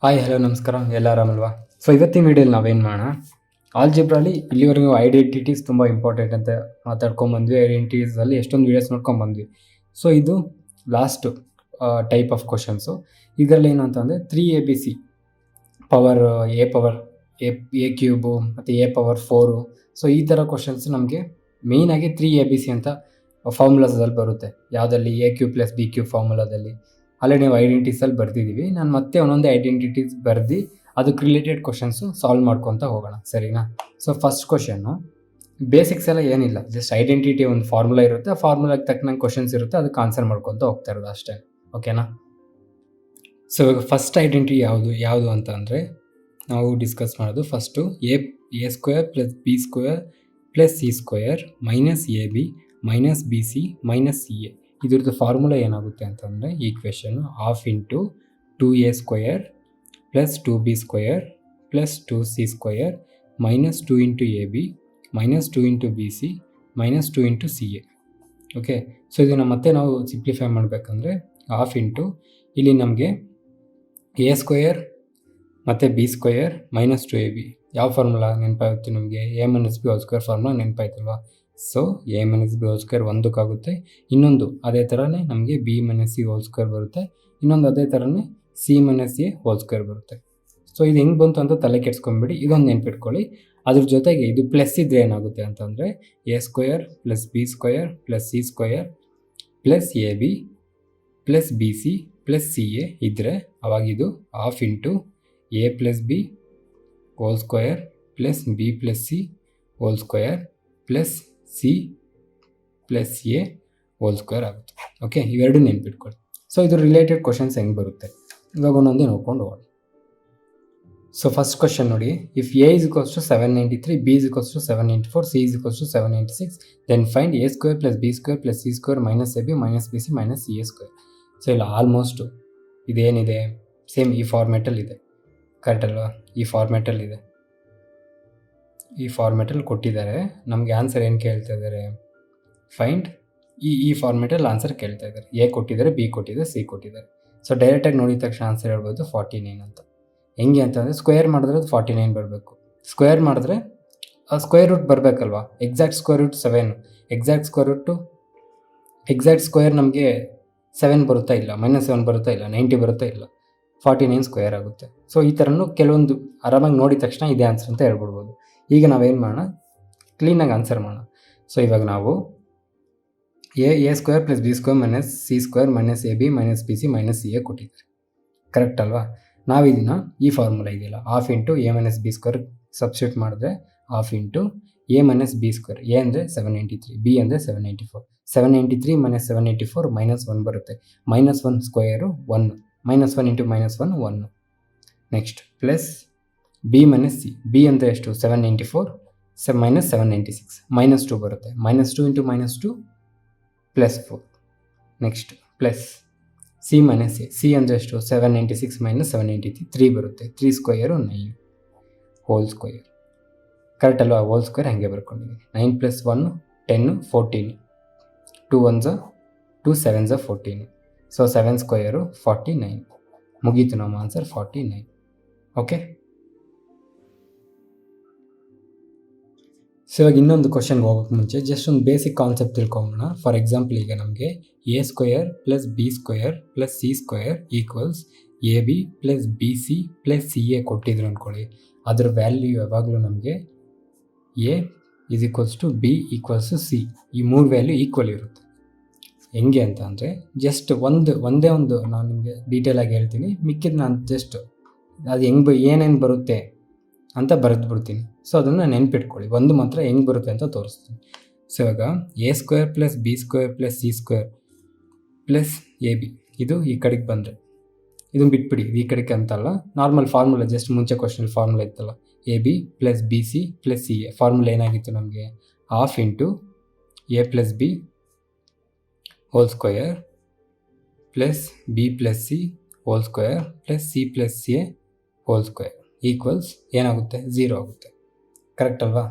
Hi hello ನಮಸ್ಕಾರ, ಎಲ್ಲ ಆರಾಮಲ್ವಾ? So ಇವತ್ತಿನ ವೀಡಿಯೋಲಿ ನಾವೇನು ಮಾಡೋಣ, ಆಲ್ಜಿಬ್ರಾಲಿ ಇಲ್ಲಿವರೆಗೂ ಐಡೆಂಟಿಟೀಸ್ ತುಂಬ ಇಂಪಾರ್ಟೆಂಟ್ ಅಂತ ಮಾತಾಡ್ಕೊಂಬಂದ್ವಿ. ಐಡೆಂಟಿಟೀಸಲ್ಲಿ ಎಷ್ಟೊಂದು ವೀಡಿಯೋಸ್ ನೋಡ್ಕೊಂಬಂದ್ವಿ. ಸೊ ಇದು ಲಾಸ್ಟ್ ಟೈಪ್ ಆಫ್ ಕ್ವಶನ್ಸು. ಇದರಲ್ಲಿ ಏನು ಅಂತಂದರೆ 3ABC ಪವರ್ ಎ ಕ್ಯೂಬು ಮತ್ತು ಎ ಪವರ್ 4. ಸೊ ಈ ಥರ ಕ್ವಶನ್ಸ್ ನಮಗೆ ಮೇಯ್ನಾಗಿ 3ABC ಅಂತ ಫಾರ್ಮುಲಾಸಲ್ಲಿ ಬರುತ್ತೆ. ಯಾವುದಲ್ಲಿ A cube plus B cube ಫಾರ್ಮುಲಾದಲ್ಲಿ ಆಲ್ರೆಡಿ ನಾವು ಐಡೆಂಟಿಟೀಸಲ್ಲಿ ಬರ್ತಿದ್ದೀವಿ. ನಾನು ಮತ್ತೆ ಒಂದೊಂದೇ ಐಡೆಂಟಿಟೀಸ್ ಬರ್ದು ಅದಕ್ಕೆ ರಿಲೇಟೆಡ್ ಕ್ವಶನ್ಸು ಸಾಲ್ವ್ ಮಾಡ್ಕೊತ ಹೋಗೋಣ, ಸರಿನಾ? ಸೊ ಫಸ್ಟ್ ಕ್ವಶನ್ನು ಬೇಸಿಕ್ಸ್ ಎಲ್ಲ ಏನಿಲ್ಲ, ಜಸ್ಟ್ ಐಡೆಂಟಿಟಿ ಒಂದು ಫಾರ್ಮುಲಾ ಇರುತ್ತೆ, ಆ ಫಾರ್ಮುಲಾಗೆ ತಕ್ಕನಂಗೆ ಕ್ವಶನ್ಸ್ ಇರುತ್ತೆ, ಅದಕ್ಕೆ ಆನ್ಸರ್ ಮಾಡ್ಕೊತ ಹೋಗ್ತಾ ಇರೋದು ಅಷ್ಟೇ, ಓಕೆನಾ? ಸೊ ಇವಾಗ ಫಸ್ಟ್ ಐಡೆಂಟಿಟಿ ಯಾವುದು ಅಂತ ಅಂದರೆ ನಾವು ಡಿಸ್ಕಸ್ ಮಾಡೋದು first A square plus B square plus C square minus A B minus B C minus C A. ಇದ್ರದ್ದು ಫಾರ್ಮುಲಾ ಏನಾಗುತ್ತೆ ಅಂತಂದರೆ equation half into 2a square plus 2b square plus 2c square minus 2 into A B minus 2 into B C minus 2 into C A. Okay, so ಇದನ್ನು ಮತ್ತೆ ನಾವು simplify ಮಾಡಬೇಕಂದ್ರೆ half into ಇಲ್ಲಿ ನಮಗೆ A square ಮತ್ತು B square minus 2ab. ಯಾವ formula ನೆನಪಾಗುತ್ತೆ ನಮಗೆ? A minus B whole square formula ನೆನಪಾಯ್ತಲ್ವಾ? So A minus B whole square ಒಂದಕ್ಕಾಗುತ್ತೆ, ಇನ್ನೊಂದು ಅದೇ ಥರನೇ ನಮಗೆ B minus C whole square ಬರುತ್ತೆ, ಇನ್ನೊಂದು ಅದೇ ಥರನೇ C minus A whole square ಬರುತ್ತೆ. ಸೊ ಇದು ಹೆಂಗೆ ಬಂತು ಅಂತ ತಲೆ ಕೆಡ್ಸ್ಕೊಂಬಿಡಿ, ಇದೊಂದು ನೆನ್ಪಿಟ್ಕೊಳ್ಳಿ. ಅದ್ರ ಜೊತೆಗೆ ಇದು ಪ್ಲಸ್ ಇದ್ದರೆ ಏನಾಗುತ್ತೆ ಅಂತಂದರೆ A square plus B square plus C square plus A B plus B C plus C A ಇದ್ದರೆ ಅವಾಗಿದು half into A plus B whole square plus B plus C whole square plus C plus A whole square ಆಗುತ್ತೆ. Okay, ಇವೆರಡು ನೆನ್ಪಿಟ್ಕೊಳ್ಳಿ. So ಇದು related questions ಹೆಂಗೆ ಬರುತ್ತೆ ಇವಾಗ ಒಂದೊಂದೇ ನೋಡ್ಕೊಂಡು ಹೋಗೋಣ. ಸೊ ಫಸ್ಟ್ ಕ್ವಶನ್ ನೋಡಿ, if A is equals to 793, B is equals to 794, C is equals to 796, then find A square plus B square plus C square minus A B minus B C minus C A square. So ಇಲ್ಲ almost ಇದೇನಿದೆ same ಈ ಫಾರ್ಮ್ಯಾಟಲ್ಲಿದೆ, correct ಅಲ್ವಾ? ಈ ಫಾರ್ಮ್ಯಾಟಲ್ಲಿದೆ, ಈ ಫಾರ್ಮ್ಯಾಟಲ್ಲಿ ಕೊಟ್ಟಿದ್ದಾರೆ. ನಮಗೆ answer ಏನು ಕೇಳ್ತಾ ಇದ್ದಾರೆ? ಫೈಂಡ್ ಈ ಫಾರ್ಮ್ಯಾಟಲ್ಲಿ ಆನ್ಸರ್ ಕೇಳ್ತಾ ಇದ್ದಾರೆ. ಎ ಕೊಟ್ಟಿದ್ದಾರೆ, ಬಿ ಕೊಟ್ಟಿದ್ದಾರೆ, ಸಿ ಕೊಟ್ಟಿದ್ದಾರೆ. ಸೊ ಡೈರೆಕ್ಟಾಗಿ ನೋಡಿದ ತಕ್ಷಣ ಆನ್ಸರ್ ಹೇಳ್ಬೋದು 49 ಅಂತ. ಹೆಂಗೆ ಅಂತಂದರೆ ಸ್ಕ್ವೇರ್ ಮಾಡಿದ್ರೆ ಅದು 49 ಬರಬೇಕು. ಸ್ಕ್ವೇರ್ ಮಾಡಿದ್ರೆ ಸ್ಕ್ವೇರ್ ರೂಟ್ ಬರಬೇಕಲ್ವಾ? Exact square root 7, exact square ನಮಗೆ 7 ಬರುತ್ತಾ ಇಲ್ಲ, -7 ಬರುತ್ತಾ ಇಲ್ಲ, 90 ಬರುತ್ತಾ ಇಲ್ಲ, 49 ಸ್ಕ್ವೇರ್ ಆಗುತ್ತೆ. ಸೊ ಈ ಥರನೂ ಕೆಲವೊಂದು ಆರಾಮಾಗಿ ನೋಡಿದ ತಕ್ಷಣ ಇದೇ ಆನ್ಸರ್ ಅಂತ ಹೇಳ್ಬಿಡ್ಬೋದು. ಈಗ ನಾವೇನು ಮಾಡೋಣ, ಕ್ಲೀನಾಗಿ ಆನ್ಸರ್ ಮಾಡೋಣ. ಸೊ ಇವಾಗ ನಾವು A square plus B square minus C square minus A B minus B C minus C A ಕೊಟ್ಟಿದ್ದಾರೆ, ಕರೆಕ್ಟ್ ಅಲ್ವಾ? ನಾವು ಇದನ್ನು ಈ ಫಾರ್ಮುಲಾ ಇದೆಯಲ್ಲ, half into A minus B square substitute ಮಾಡಿದ್ರೆ half into A minus B square, A ಅಂದರೆ 793, B ಅಂದರೆ 794, 793 minus 784 -1 ಬರುತ್ತೆ, -1 square 1, -1 into -1 1. Next plus B minus C, B ಅಂದರೆ ಎಷ್ಟು? 794 ಮೈನಸ್ 796 -2 ಬರುತ್ತೆ, -2 into -2 +4. Next plus C minus A, C ಅಂದರೆ ಎಷ್ಟು? 796 minus 793 3 ಬರುತ್ತೆ, 3 ಸ್ಕ್ವೇರು 9 ಹೋಲ್ ಸ್ಕ್ವೇರ್, ಕರೆಕ್ಟ್ ಅಲ್ವಾ? ಹೋಲ್ ಸ್ಕ್ವೇರ್ ಹಾಗೆ ಬರ್ಕೊಂಡಿದ್ದೀನಿ. 9 + 1 10 14, 2 1 2 7 14, ಸೊ 7 ಸ್ಕ್ವೇರು 49. ಮುಗೀತು ನಮ್ಮ ಆನ್ಸರ್ 49. ಓಕೆ, ಸೊ ಇವಾಗ ಇನ್ನೊಂದು ಕ್ವಶನ್ಗೆ ಹೋಗೋಕ್ಕೆ ಮುಂಚೆ ಜಸ್ಟ್ ಒಂದು ಬೇಸಿಕ್ ಕಾನ್ಸೆಪ್ಟ್ ತಿಳ್ಕೊಂಬೋಣ. ಫಾರ್ ಎಕ್ಸಾಂಪಲ್ ಈಗ ನಮಗೆ A square plus B square plus C square equals A B plus B C plus C A ಕೊಟ್ಟಿದ್ರು ಅಂದ್ಕೊಳ್ಳಿ. ಅದ್ರ ವ್ಯಾಲ್ಯೂ ಯಾವಾಗಲೂ ನಮಗೆ A is equals to B equals to C, ಈ 3 ವ್ಯಾಲ್ಯೂ ಈಕ್ವಲ್ ಇರುತ್ತೆ. ಹೆಂಗೆ ಅಂತ ಅಂದರೆ ಜಸ್ಟ್ ಒಂದೇ ಒಂದು ನಾನು ನಿಮಗೆ ಡೀಟೇಲಾಗಿ ಹೇಳ್ತೀನಿ, ಮಿಕ್ಕಿದ್ದು ನಾನು ಜಸ್ಟ್ ಅದು ಏನೇನು ಬರುತ್ತೆ ಅಂತ ಬರೆದ್ಬಿಡ್ತೀನಿ. ಸೊ ಅದನ್ನು ನೆನ್ಪಿಟ್ಕೊಳ್ಳಿ, ಒಂದು ಮಾತ್ರ ಹೆಂಗೆ ಬರುತ್ತೆ ಅಂತ ತೋರಿಸ್ತೀನಿ. ಸೊ ಇವಾಗ A square plus B square plus C square plus A B, ಇದು ಈ ಕಡೆಗೆ ಬಂದರೆ ಇದನ್ನು ಬಿಟ್ಬಿಡಿ, ಈ ಕಡೆಗೆ ಅಂತಲ್ಲ, ನಾರ್ಮಲ್ ಫಾರ್ಮುಲಾ ಜಸ್ಟ್ ಮುಂಚೆ ಕ್ವಶನಲ್ಲಿ ಫಾರ್ಮುಲಾ ಇತ್ತಲ್ಲ, A B plus B C plus C A. Formula ಏನಾಗಿತ್ತು ನಮಗೆ? Half into A plus B whole square plus B plus C whole square plus C plus A whole square equals ಏನಾಗುತ್ತೆ? 0 ಆಗುತ್ತೆ, correct ಅಲ್ವಾ?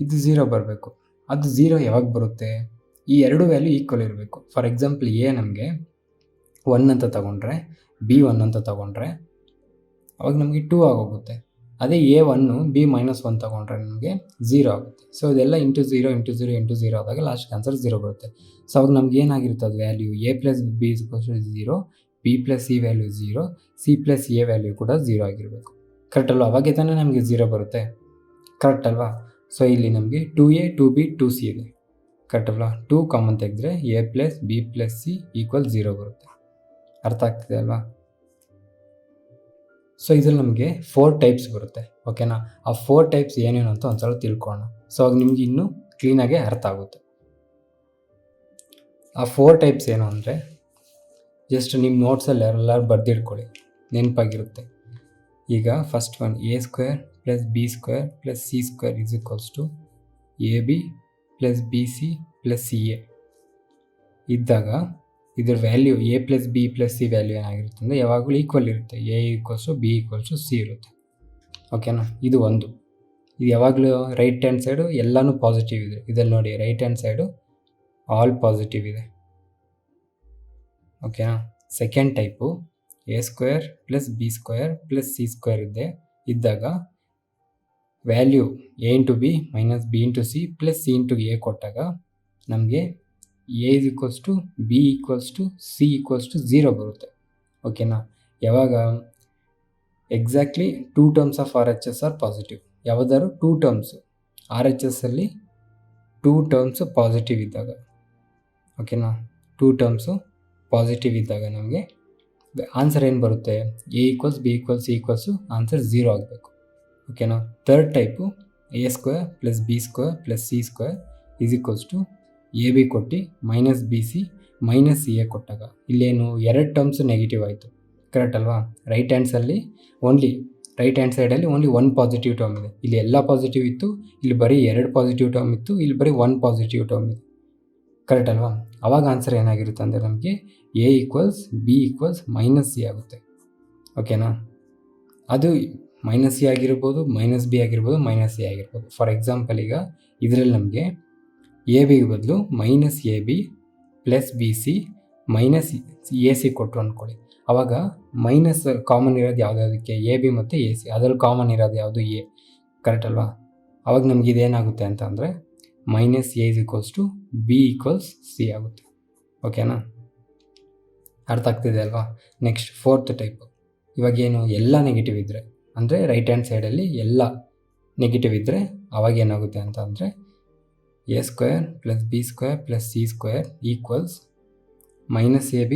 ಇದು 0 ಬರಬೇಕು. ಅದು 0 ಯಾವಾಗ ಬರುತ್ತೆ? ಈ ಎರಡು ವ್ಯಾಲ್ಯೂ ಈಕ್ವಲ್ ಇರಬೇಕು. ಫಾರ್ ಎಕ್ಸಾಂಪಲ್ ಎ ನಮಗೆ 1 ಅಂತ ತಗೊಂಡ್ರೆ ಬಿ 1 ಅಂತ ತಗೊಂಡ್ರೆ ಅವಾಗ ನಮಗೆ 2 ಆಗೋಗುತ್ತೆ. ಅದೇ A1 B-1 ತಗೊಂಡ್ರೆ ನಮಗೆ 0 ಆಗುತ್ತೆ. ಸೊ ಇದೆಲ್ಲ ಇಂಟು 0 ಇಂಟು 0 ಇಂಟು 0 ಆದಾಗ ಲಾಸ್ಟ್ ಆನ್ಸರ್ 0 ಬರುತ್ತೆ. ಸೊ ಅವಾಗ ನಮ್ಗೆ ಏನಾಗಿರುತ್ತೆ ಅದು value A plus B is equals to 0, B plus C value 0, C plus A value ಕೂಡ 0 ಆಗಿರಬೇಕು. ಕರೆಕ್ಟ್ ಅಲ್ವಾ? ಅವಾಗೆ ತಾನೇ ನಮಗೆ 0 ಬರುತ್ತೆ. ಕರೆಕ್ಟ್ ಅಲ್ವಾ? ಸೊ ಇಲ್ಲಿ ನಮಗೆ 2A 2B 2C ಇದೆ. ಕರೆಕ್ಟ್ ಅಲ್ವಾ? 2 ಕಾಮನ್ ತೆಗೆದ್ರೆ A plus B plus C equal 0 ಬರುತ್ತೆ. ಅರ್ಥ ಆಗ್ತಿದೆ ಅಲ್ವಾ? ಸೊ ಇದ್ರಲ್ಲಿ ನಮಗೆ 4 ಟೈಪ್ಸ್ ಬರುತ್ತೆ. ಓಕೆನಾ? ಆ 4 ಟೈಪ್ಸ್ ಏನೇನು ಅಂತ ಒಂದ್ಸಲ ತಿಳ್ಕೊಳ್ಳೋಣ. ಸೊ ಅವಾಗ ನಿಮ್ಗೆ ಇನ್ನೂ ಕ್ಲೀನಾಗೆ ಅರ್ಥ ಆಗುತ್ತೆ. ಆ 4 ಟೈಪ್ಸ್ ಏನು ಅಂದರೆ ಜಸ್ಟ್ ನಿಮ್ಮ ನೋಟ್ಸಲ್ಲಿ ಎಲ್ಲರೂ ಬರೆದಿಟ್ಕೊಳ್ಳಿ, ನೆನಪಾಗಿರುತ್ತೆ. ಈಗ first one A² plus B² plus C² is equals to AB plus BC plus CA ಇದ್ದಾಗ ಇದ್ರ value A plus B plus C value ಏನಾಗಿರುತ್ತೆ ಅಂದರೆ ಯಾವಾಗಲೂ ಈಕ್ವಲ್ ಇರುತ್ತೆ. A equals to B equals to C ಇರುತ್ತೆ. ಓಕೆನಾ? ಇದು ಒಂದು. ಇದು ಯಾವಾಗಲೂ ರೈಟ್ ಹ್ಯಾಂಡ್ ಸೈಡು ಎಲ್ಲನೂ ಪಾಸಿಟಿವ್ ಇದೆ. ಇದರಲ್ಲಿ ನೋಡಿ right hand side all positive ಇದೆ. ಓಕೆನಾ? Second type A² plus B² plus C² ಇದ್ದಾಗ value A into B minus B into C plus C into A ಕೊಟ್ಟಾಗ ನಮಗೆ A is equals to B equals to C equals to 0 ಬರುತ್ತೆ. ಓಕೆನಾ? ಯಾವಾಗ exactly 2 terms of RHS are positive. ಯಾವುದಾದ್ರು 2 terms RHSಲ್ಲಿ 2 terms positive ಇದ್ದಾಗ, ಓಕೆನಾ? 2 terms positive ಇದ್ದಾಗ ನಮಗೆ ಆನ್ಸರ್ ಏನು ಬರುತ್ತೆ? A equals B equals C equals answer 0 ಆಗಬೇಕು. ಓಕೆನಾ? Third type A² plus B² plus C² is equals to AB ಕೊಟ್ಟು ಮೈನಸ್ BC ಮೈನಸ್ CA ಕೊಟ್ಟಾಗ ಇಲ್ಲೇನು 2 ಟರ್ಮ್ಸು ನೆಗೆಟಿವ್ ಆಯಿತು. ಕರೆಕ್ಟ್ ಅಲ್ವಾ? ರೈಟ್ ಹ್ಯಾಂಡ್ಸಲ್ಲಿ ರೈಟ್ ಹ್ಯಾಂಡ್ ಸೈಡಲ್ಲಿ ಓನ್ಲಿ 1 ಪಾಸಿಟಿವ್ ಟರ್ಮ್ ಇದೆ. ಇಲ್ಲಿ ಎಲ್ಲ ಪಾಸಿಟಿವ್ ಇತ್ತು, ಇಲ್ಲಿ ಬರೀ 2 ಪಾಸಿಟಿವ್ ಟರ್ಮ್ ಇತ್ತು, ಇಲ್ಲಿ ಬರೀ 1 ಪಾಸಿಟಿವ್ ಟರ್ಮ್ ಇದೆ. ಕರೆಕ್ಟ್ ಅಲ್ವಾ? ಅವಾಗ ಆನ್ಸರ್ ಏನಾಗಿರುತ್ತೆ ಅಂದರೆ ನಮಗೆ A equals B equals minus C ಆಗುತ್ತೆ. ಓಕೆನಾ? ಅದು ಮೈನಸ್ C ಆಗಿರ್ಬೋದು, ಮೈನಸ್ B ಆಗಿರ್ಬೋದು, ಮೈನಸ್ C ಆಗಿರ್ಬೋದು. ಫಾರ್ ಎಕ್ಸಾಂಪಲ್ ಈಗ ಇದರಲ್ಲಿ ನಮಗೆ AB ಬದಲು minus AB plus BC minus AC ಕೊಟ್ಟರು ಅಂದ್ಕೊಳ್ಳಿ. ಆವಾಗ ಮೈನಸ್ ಕಾಮನ್ ಇರೋದು ಯಾವುದಕ್ಕೆ? AB ಮತ್ತು AC. ಅದರಲ್ಲಿ ಕಾಮನ್ ಇರೋದು ಯಾವುದು? A. ಕರೆಕ್ಟ್ ಅಲ್ವಾ? ಆವಾಗ ನಮ್ಗೆ ಇದೇನಾಗುತ್ತೆ ಅಂತ ಅಂದರೆ minus A is equals to B equals C ಆಗುತ್ತೆ. ಓಕೆನಾ? ಅರ್ಥ ಆಗ್ತಿದೆ ಅಲ್ವಾ? Next fourth type. ಇವಾಗೇನು ಎಲ್ಲ ನೆಗೆಟಿವ್ ಇದ್ದರೆ ಅಂದರೆ ರೈಟ್ ಹ್ಯಾಂಡ್ ಸೈಡಲ್ಲಿ ಎಲ್ಲ ನೆಗೆಟಿವ್ ಇದ್ದರೆ ಅವಾಗ ಏನಾಗುತ್ತೆ ಅಂತ ಅಂದರೆ A² plus B² plus C² equals minus AB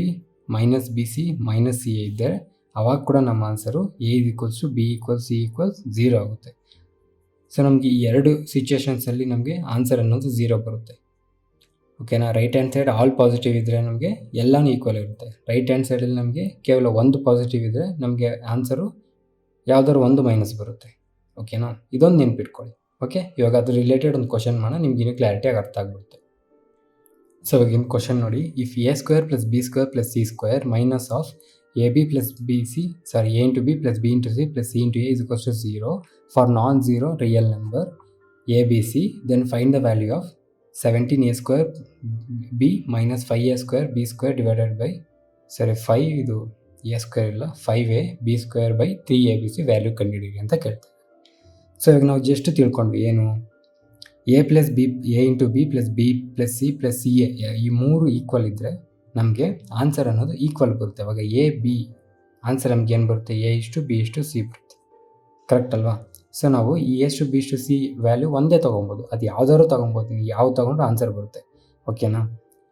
minus BC minus CA ಇದ್ದರೆ ಅವಾಗ ಕೂಡ ನಮ್ಮ answer A equals to B equals C equals 0 ಆಗುತ್ತೆ. ಸೊ ನಮಗೆ ಈ 2 ಸಿಚುವೇಷನ್ಸಲ್ಲಿ ನಮಗೆ ಆನ್ಸರ್ ಅನ್ನೋದು 0 ಬರುತ್ತೆ. ಓಕೆನಾ? Right hand side all positive ಇದ್ದರೆ ನಮಗೆ ಎಲ್ಲನೂ ಈಕ್ವಲ್ ಇರುತ್ತೆ. ರೈಟ್ ಹ್ಯಾಂಡ್ ಸೈಡಲ್ಲಿ ನಮಗೆ ಕೇವಲ 1 ಪಾಸಿಟಿವ್ ಇದ್ದರೆ ನಮಗೆ ಆನ್ಸರು ಯಾವುದಾದ್ರು 1 ಮೈನಸ್ ಬರುತ್ತೆ. ಓಕೆನಾ? ಇದೊಂದು ನೆನ್ಪಿಟ್ಕೊಳ್ಳಿ. ಓಕೆ, ಇವಾಗ ಅದ್ರ ರಿಲೇಟೆಡ್ ಒಂದು ಕ್ವಶನ್ ಮಾಡೋಣ, ನಿಮ್ಗೆ ಇನ್ನೂ ಕ್ಲಾರಿಟಿಯಾಗಿ ಅರ್ಥ ಆಗ್ಬಿಡುತ್ತೆ. ಸೊ ಇವಾಗಿನ ಕ್ವಶನ್ ನೋಡಿ, if A² plus B² plus C² minus of AB plus BC A into B plus B into C plus C into A is equals to 0 for non zero real number ABC, then find the value of 17A² B minus 5A² B² divided by 5 ಇದು A² ಇಲ್ಲ 5A B² by 3ABC value ಕಂಡುಹಿಡಿಯಿರಿ ಅಂತ ಕೇಳ್ತಾರೆ. So ಇವಾಗ ನಾವು just ತಿಳ್ಕೊಂಡ್ವಿ ಏನು? A plus B A into B plus B plus C plus CA ಈ 3 ಈಕ್ವಲ್ ಇದ್ದರೆ ನಮಗೆ ಆನ್ಸರ್ ಅನ್ನೋದು ಈಕ್ವಲ್ ಬರುತ್ತೆ. ಅವಾಗ A B ಆನ್ಸರ್ ನಮ್ಗೆ ಏನು ಬರುತ್ತೆ? A ಇಷ್ಟು B ಇಷ್ಟು C ಬರುತ್ತೆ. ಕರೆಕ್ಟ್ ಅಲ್ವಾ? ಸೊ ನಾವು ಈ A ಇಷ್ಟು B ಇಷ್ಟು C ವ್ಯಾಲ್ಯೂ ಒಂದೇ ತೊಗೊಬೋದು, ಅದು ಯಾವುದಾದ್ರು ತೊಗೊಬೋದು, ನೀವು ಯಾವ ತೊಗೊಂಡ್ರು ಆನ್ಸರ್ ಬರುತ್ತೆ. ಓಕೆನಾ?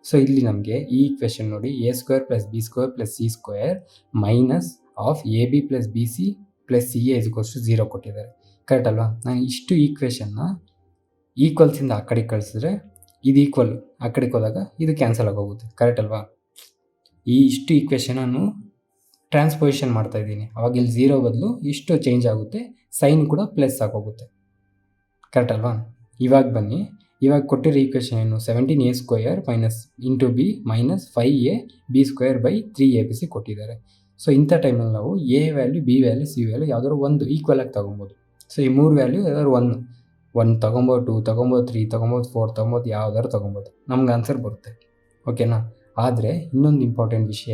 ಸೊ ಇಲ್ಲಿ ನಮಗೆ ಈ ಈಕ್ವೇಷನ್ ನೋಡಿ, A² plus B² plus C² minus of AB plus BC plus CA is equals to 0 ಕೊಟ್ಟಿದ್ದಾರೆ. ಕರೆಕ್ಟ್ ಅಲ್ವಾ? ನಾನು ಇಷ್ಟು ಈಕ್ವೇಷನ್ನ ಈಕ್ವಲ್ಸಿಂದ ಆ ಕಡೆಗೆ ಕಳಿಸಿದ್ರೆ ಇದು ಈಕ್ವಲ್, ಆ ಕಡೆಗೆ ಹೋದಾಗ ಇದು ಕ್ಯಾನ್ಸಲ್ ಆಗೋಗುತ್ತೆ. ಕರೆಕ್ಟ್ ಅಲ್ವಾ? ಈ ಇಷ್ಟು ಈಕ್ವೇಷನ್ ನಾನು ಟ್ರಾನ್ಸ್ಪೊಸಿಷನ್ ಮಾಡ್ತಾ ಇದ್ದೀನಿ, ಅವಾಗ ಇಲ್ಲಿ 0 ಬದಲು ಇಷ್ಟು ಚೇಂಜ್ ಆಗುತ್ತೆ, ಸೈನ್ ಕೂಡ ಪ್ಲಸ್ ಆಗೋಗುತ್ತೆ. ಕರೆಕ್ಟ್ ಅಲ್ವಾ? ಇವಾಗ ಬನ್ನಿ, ಇವಾಗ ಕೊಟ್ಟಿರೋ ಈಕ್ವೇಷನ್ ಏನು? 17A² minus into B minus 5A B² by 3ABC ಕೊಟ್ಟಿದ್ದಾರೆ. ಸೊ ಇಂಥ ಟೈಮಲ್ಲಿ ನಾವು A value B value C value ಯಾವುದಾದ್ರು ಒಂದು ಈಕ್ವಲ್ ಆಗಿ ತೊಗೊಬೋದು. ಸೊ ಈ 3 ವ್ಯಾಲ್ಯೂ ಯಾವ್ದಾದ್ರು 1 ತೊಗೊಬೋದು, 2 ತೊಗೊಬೋದು, 3 ತೊಗೊಬೋದು, 4 ತೊಗೊಬೋದು, ಯಾವ್ದಾದ್ರು ತೊಗೊಬೋದು, ನಮ್ಗೆ ಆನ್ಸರ್ ಬರುತ್ತೆ. ಓಕೆನಾ? ಆದರೆ ಇನ್ನೊಂದು ಇಂಪಾರ್ಟೆಂಟ್ ವಿಷಯ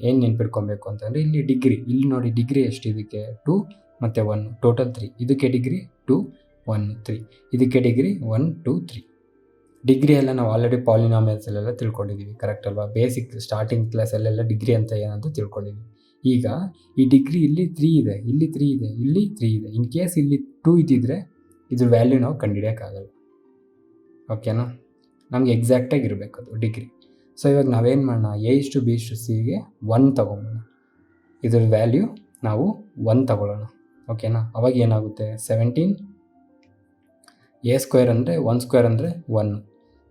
ಏನು ನೆನ್ಪಿಟ್ಕೊಬೇಕು ಅಂತಂದರೆ ಇಲ್ಲಿ ಡಿಗ್ರಿ, ಇಲ್ಲಿ ನೋಡಿ ಡಿಗ್ರಿ ಎಷ್ಟು ಇದಕ್ಕೆ 2 ಮತ್ತು 1 ಟೋಟಲ್ 3. ಇದಕ್ಕೆ ಡಿಗ್ರಿ 2 1 3, ಇದಕ್ಕೆ ಡಿಗ್ರಿ 1 2 3. ಡಿಗ್ರಿ ಎಲ್ಲ ನಾವು ಆಲ್ರೆಡಿ ಪಾಲಿನಾಮಿಯಲ್ಸಲ್ಲೆಲ್ಲ ತಿಳ್ಕೊಂಡಿದ್ದೀವಿ, ಕರೆಕ್ಟ್ ಅಲ್ವಾ? ಬೇಸಿಕ್ ಸ್ಟಾರ್ಟಿಂಗ್ ಕ್ಲಾಸಲ್ಲೆಲ್ಲ ಡಿಗ್ರಿ ಅಂತ ಏನಂತ ತಿಳ್ಕೊಂಡಿದ್ದೀವಿ. ಈಗ ಈ ಡಿಗ್ರಿ ಇಲ್ಲಿ 3 ಇದೆ, ಇಲ್ಲಿ 3 ಇದೆ, ಇಲ್ಲಿ 3 ಇದೆ. ಇನ್ ಕೇಸ್ ಇಲ್ಲಿ 2 ಇದ್ದಿದ್ರೆ ಇದ್ರ ವ್ಯಾಲ್ಯೂ ನಾವು ಕಂಡುಹಿಡಿಯೋಕ್ಕಾಗಲ್ಲ. ಓಕೆನಾ? ನಮಗೆ ಎಕ್ಸಾಕ್ಟಾಗಿ ಇರಬೇಕು ಅದು ಡಿಗ್ರಿ. ಸೊ ಇವಾಗ ನಾವೇನು ಮಾಡೋಣ, A:B:Cಗೆ 1 ತೊಗೊಂಬೋಣ. ಇದ್ರ ವ್ಯಾಲ್ಯೂ ನಾವು 1 ತಗೊಳ್ಳೋಣ. ಓಕೆನಾ? ಅವಾಗ ಏನಾಗುತ್ತೆ, 17 A² ಅಂದರೆ 1 ಸ್ಕ್ವೇರ್ ಅಂದರೆ 1,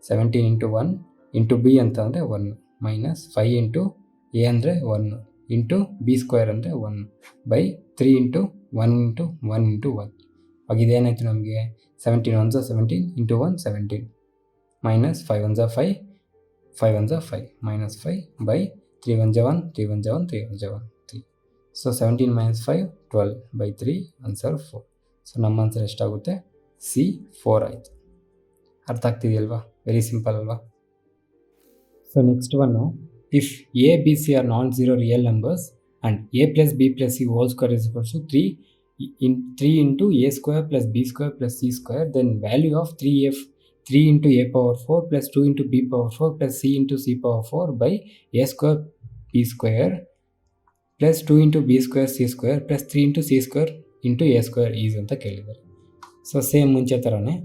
17 ಇಂಟು 1 ಇಂಟು B ಅಂತ ಅಂದರೆ 1 ಮೈನಸ್ 5 ಇಂಟು A ಅಂದರೆ 1 ಇಂಟು B² ಅಂದರೆ 1 ಬೈ 3 ಇಂಟು 1 ಇಂಟು 1 ಇಂಟು 1. ಅವಾಗ ಇದೇನಾಯಿತು ನಮಗೆ, 17 1 17 into 1 17 minus 5 1 5 5 1 5 minus 5 by 3 1 1 3 1 1 3 1 1 3. So 17 minus 5 12 by 3 answer 4. So ನಮ್ಮ ಆನ್ಸರ್ ಎಷ್ಟಾಗುತ್ತೆ, C4 ಆಯಿತು. ಅರ್ಥ ಆಗ್ತಿದೆಯಲ್ವಾ? ವೆರಿ ಸಿಂಪಲ್ ಅಲ್ವಾ? So next one, if A, B, C are non zero real numbers and A + B + C whole square is equals to 3 into A² + B² + C², then value of 3 into A⁴ plus 2 into B⁴ plus C into C⁴ by A² B² plus 2 into B² C² plus 3 into C² into A² is ಅಂತ ಕೇಳಿದ್ದಾರೆ. So same ಮುಂಚೆ ಥರನೇ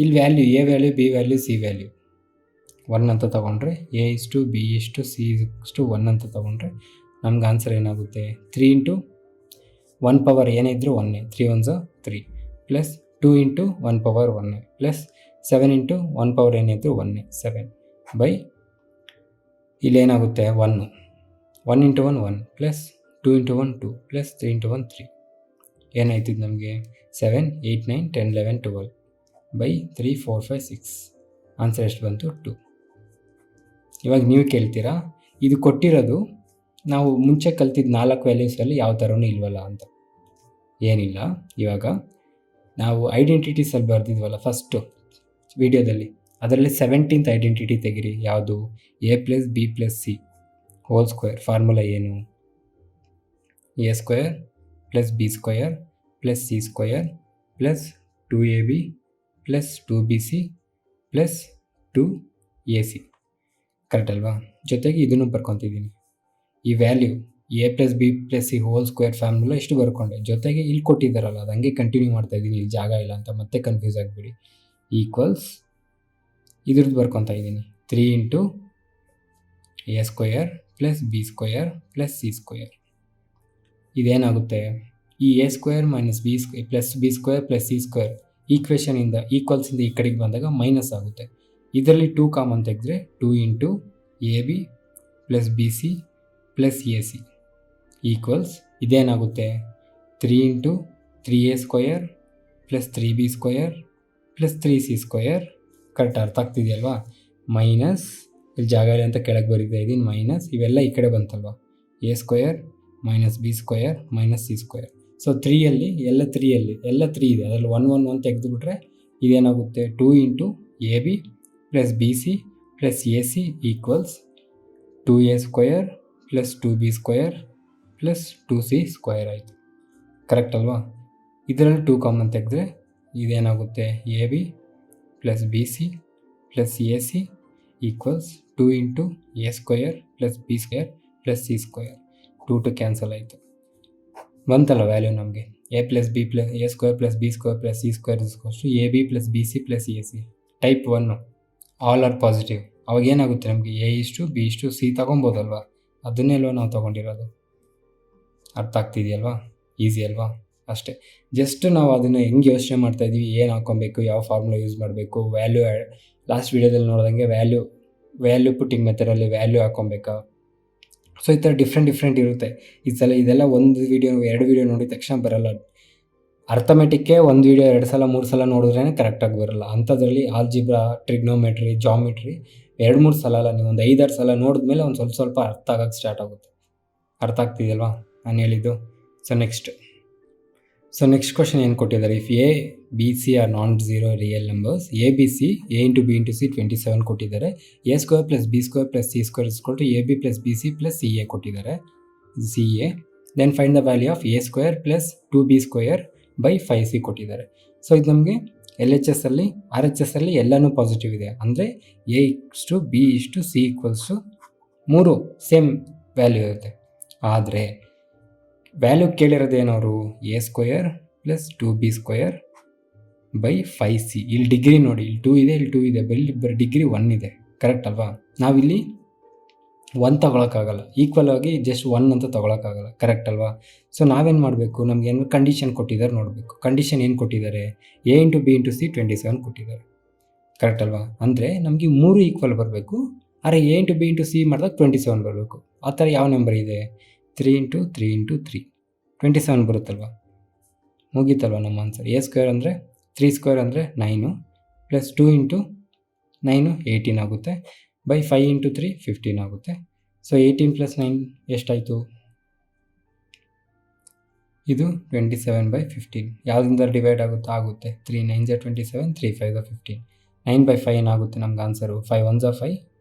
ಇಲ್ಲಿ value A value, B value, C value 1 ಅಂತ ತೊಗೊಂಡ್ರೆ, A:B:C 1 ಅಂತ ತೊಗೊಂಡ್ರೆ ನಮ್ಗೆ ಆನ್ಸರ್ ಏನಾಗುತ್ತೆ, 3 ಇಂಟು 1 ಪವರ್ ಏನೇ ಇದ್ದರೂ 1 3 1 3 plus 2 into 1 power 1 plus 7 into 1 power ಏನೇ ಇದ್ದರೂ 1 7 ಬೈ ಇಲ್ಲೇನಾಗುತ್ತೆ 1 into 1 1 plus 2 into 1 2 plus 3 into 1 3. ಏನಾಯ್ತಿದ್ದು ನಮಗೆ 7 8 9 10 11 12 ಬೈ 3 4 5 6. ಆನ್ಸರ್ ಎಷ್ಟು ಬಂತು, 2. ಇವಾಗ ನೀವು ಕೇಳ್ತೀರಾ, ಇದು ಕೊಟ್ಟಿರೋದು ನಾವು ಮುಂಚೆ ಕಲ್ತಿದ್ದು 4 ವ್ಯಾಲ್ಯೂಸಲ್ಲಿ ಯಾವ ಥರನೂ ಇಲ್ವಲ್ಲ ಅಂತ. ಏನಿಲ್ಲ, ಇವಾಗ ನಾವು ಐಡೆಂಟಿಟೀಸಲ್ಲಿ ಬರೆದಿದ್ವಲ್ಲ ಫಸ್ಟು ವಿಡಿಯೋದಲ್ಲಿ, ಅದರಲ್ಲಿ 17th ಐಡೆಂಟಿಟಿ ತೆಗಿರಿ. ಯಾವುದು, A + B + C whole square. Formula ಏನು, A² + B² + C² plus 2AB plus 2BC plus 2AC. Correct ಅಲ್ವಾ? ಜೊತೆಗೆ ಇದನ್ನು ಬರ್ಕೊತಿದ್ದೀನಿ, ಈ value A + B + C whole square formula ಇಷ್ಟು ಬರ್ಕೊಂಡೆ. ಜೊತೆಗೆ ಇಲ್ಲಿ ಕೊಟ್ಟಿದ್ದಾರಲ್ಲ, ಅದು ಹಂಗೆ ಕಂಟಿನ್ಯೂ ಮಾಡ್ತಾಯಿದ್ದೀನಿ, ಇಲ್ಲಿ ಜಾಗ ಇಲ್ಲ ಅಂತ ಮತ್ತೆ ಕನ್ಫ್ಯೂಸ್ ಆಗಿಬಿಡಿ. ಈಕ್ವಲ್ಸ್ ಇದ್ರದ್ದು ಬರ್ಕೊತಾ ಇದ್ದೀನಿ, 3 ಇಂಟು A² + B² + C². ಇದೇನಾಗುತ್ತೆ, ಈ A² - B² + B² + C² ಈಕ್ವೇಷನಿಂದ ಈಕ್ವಲ್ಸಿಂದ ಈ ಕಡೆಗೆ ಬಂದಾಗ ಮೈನಸ್ ಆಗುತ್ತೆ. ಇದರಲ್ಲಿ 2 ಕಾಮನ್ ತೆಗೆದ್ರೆ 2 into AB + BC + AC equals ಇದೇನಾಗುತ್ತೆ, 3 ಇಂಟು 3A² + 3B² + 3C². ಕರೆಕ್ಟ್ ಅರ್ಥ ಆಗ್ತಿದೆಯಲ್ವಾ? ಮೈನಸ್ ಇಲ್ಲಿ ಜಾಗ ಇಲ್ಲ ಅಂತ ಕೆಳಗೆ ಬರೀತಾ ಇದ್ದೀನಿ, ಮೈನಸ್ ಇವೆಲ್ಲ ಈ ಕಡೆ ಬಂತಲ್ವಾ, A² - B² - C². ಸೊ 3ಯಲ್ಲಿ ಎಲ್ಲ 3 ಇದೆ, ಅದರಲ್ಲಿ 1 1 1 ತೆಗೆದುಬಿಟ್ರೆ ಇದೇನಾಗುತ್ತೆ, 2 into AB + BC + AC equals 2A² + 2B² + 2C² ಆಯಿತು. ಕರೆಕ್ಟ್ ಅಲ್ವಾ? ಇದರಲ್ಲಿ 2 ಕಾಮನ್ ತೆಗೆದ್ರೆ ಇದೇನಾಗುತ್ತೆ, AB + BC + AC equals 2 into A² + B² + C². 2 2 cancel ಆಯಿತು, ಬಂತಲ್ಲ ವ್ಯಾಲ್ಯೂ ನಮಗೆ. A + B + A² + B² + C² AB + BC + AC. Type 1 all are positive. ಅವಾಗ ಏನಾಗುತ್ತೆ ನಮಗೆ, A:B:C ತೊಗೊಬೋದಲ್ವಾ, ಅದನ್ನೆಲ್ವ ನಾವು ತೊಗೊಂಡಿರೋದು. ಅರ್ಥ ಆಗ್ತಿದೆಯಲ್ವಾ? ಈಸಿ ಅಲ್ವಾ? ಅಷ್ಟೇ. ಜಸ್ಟ್ ನಾವು ಅದನ್ನು ಹೆಂಗೆ ಯೋಚನೆ ಮಾಡ್ತಾಯಿದ್ವಿ, ಏನು ಹಾಕ್ಕೊಬೇಕು, ಯಾವ ಫಾರ್ಮುಲಾ ಯೂಸ್ ಮಾಡಬೇಕು, ವ್ಯಾಲ್ಯೂ ಲಾಸ್ಟ್ ವೀಡಿಯೋದಲ್ಲಿ ನೋಡಿದಂಗೆ ವ್ಯಾಲ್ಯೂ ಪುಟ್ಟಿಂಗ್ ಮೆಥಡಲ್ಲಿ ವ್ಯಾಲ್ಯೂ ಹಾಕ್ಕೊಬೇಕಾ. ಸೊ ಈ ಥರ ಡಿಫ್ರೆಂಟ್ ಇರುತ್ತೆ. ಈ ಸಲ ಇದೆಲ್ಲ 1 ವೀಡಿಯೋ 2 ವೀಡಿಯೋ ನೋಡಿದ ತಕ್ಷಣ ಬರಲ್ಲ. ಅರ್ಥಮೆಟಿಕ್ಕೇ 1 ವೀಡಿಯೋ 2 ಸಲ 3 ಸಲ ನೋಡಿದ್ರೇ ಕರೆಕ್ಟಾಗಿ ಬರೋಲ್ಲ. ಅಂಥದ್ರಲ್ಲಿ ಆಲ್ಜಿಬ್ರಾ, ಟ್ರಿಗ್ನೋಮೆಟ್ರಿ, ಜಾಮಿಟ್ರಿ 2-3 ಸಲ ಅಲ್ಲ, ನೀವು ಒಂದು 5-6 ಸಲ ನೋಡಿದ್ಮೇಲೆ ಒಂದು ಸ್ವಲ್ಪ ಅರ್ಥ ಆಗೋಕ್ಕೆ ಸ್ಟಾರ್ಟ್ ಆಗುತ್ತೆ. ಅರ್ಥ ಆಗ್ತಿದೆಯಲ್ವಾ ನಾನು ಹೇಳಿದ್ದು? So next so next question ಏನು ಕೊಟ್ಟಿದ್ದಾರೆ, if A B C are non zero real numbers, A B C A into B into C 27 ಕೊಟ್ಟಿದ್ದಾರೆ, A square plus B square plus C square ಇಸ್ಕೊಟ್ಟು A B plus B C plus C A ಕೊಟ್ಟಿದ್ದಾರೆ, C A. Then find the value of A square plus 2b square by 5c ಕೊಟ್ಟಿದ್ದಾರೆ. So ಇದು ನಮಗೆ L H S ಅಲ್ಲಿ R H S ಅಲ್ಲಿ ಎಲ್ಲನೂ positive ಇದೆ, ಅಂದರೆ ಎ ಇಷ್ಟು ಬಿ ಇಷ್ಟು ಸಿ ಈಕ್ವಲ್ಸು 3 ಸೇಮ್ ವ್ಯಾಲ್ಯೂ ಇರುತ್ತೆ. ಆದರೆ ವ್ಯಾಲ್ಯೂ ಕೇಳಿರೋದೇನವರು A square plus 2b square by 5c. ಇಲ್ಲಿ ಡಿಗ್ರಿ ನೋಡಿ, ಇಲ್ಲಿ 2 ಇದೆ, ಇಲ್ಲಿ 2 ಇದೆ, ಬರೀ ಡಿಗ್ರಿ 1 ಇದೆ, ಕರೆಕ್ಟ್ ಅಲ್ವಾ? ನಾವಿಲ್ಲಿ 1 ತೊಗೊಳಕ್ಕಾಗಲ್ಲ, ಈಕ್ವಲ್ ಆಗಿ ಜಸ್ಟ್ 1 ಅಂತ ತೊಗೊಳಕ್ಕಾಗಲ್ಲ, ಕರೆಕ್ಟ್ ಅಲ್ವಾ? ಸೊ ನಾವೇನು ಮಾಡಬೇಕು, ನಮ್ಗೆ ಏನು ಕಂಡೀಷನ್ ಕೊಟ್ಟಿದ್ದಾರೆ ನೋಡಬೇಕು. ಕಂಡೀಷನ್ ಏನು ಕೊಟ್ಟಿದ್ದಾರೆ, A into B into C 27 ಕೊಟ್ಟಿದ್ದಾರೆ, ಕರೆಕ್ಟ್ ಅಲ್ವಾ? ಅಂದರೆ ನಮಗೆ 3 ಈಕ್ವಲ್ ಬರಬೇಕು, ಆದರೆ A into B into C ಮಾಡಿದಾಗ 27 ಬರಬೇಕು. ಆ ಥರ ಯಾವ ನಂಬರ್ ಇದೆ, 3 ಇಂಟು 3 ಇಂಟು 3 27 ಬರುತ್ತಲ್ವ, ಮುಗೀತಲ್ವ ನಮ್ಮ ಆನ್ಸರ್. ಎ ಸ್ಕ್ವೇರ್ ಅಂದರೆ 3 ಸ್ಕ್ವೇರ್ ಅಂದರೆ 9 ಪ್ಲಸ್ 2 ಇಂಟು 9 18 ಆಗುತ್ತೆ, ಬೈ 5 ಇಂಟು 3 15 ಆಗುತ್ತೆ. ಸೊ 18 ಪ್ಲಸ್ 9 ಎಷ್ಟಾಯಿತು, ಇದು 27 ಬೈ 15. ಯಾವುದಿಂದ ಡಿವೈಡ್ ಆಗುತ್ತೆ 3 9 27, 3 5 15, 9 ಬೈ 5 ಏನಾಗುತ್ತೆ ನಮ್ಗೆ ಆನ್ಸರು, 5 1 5,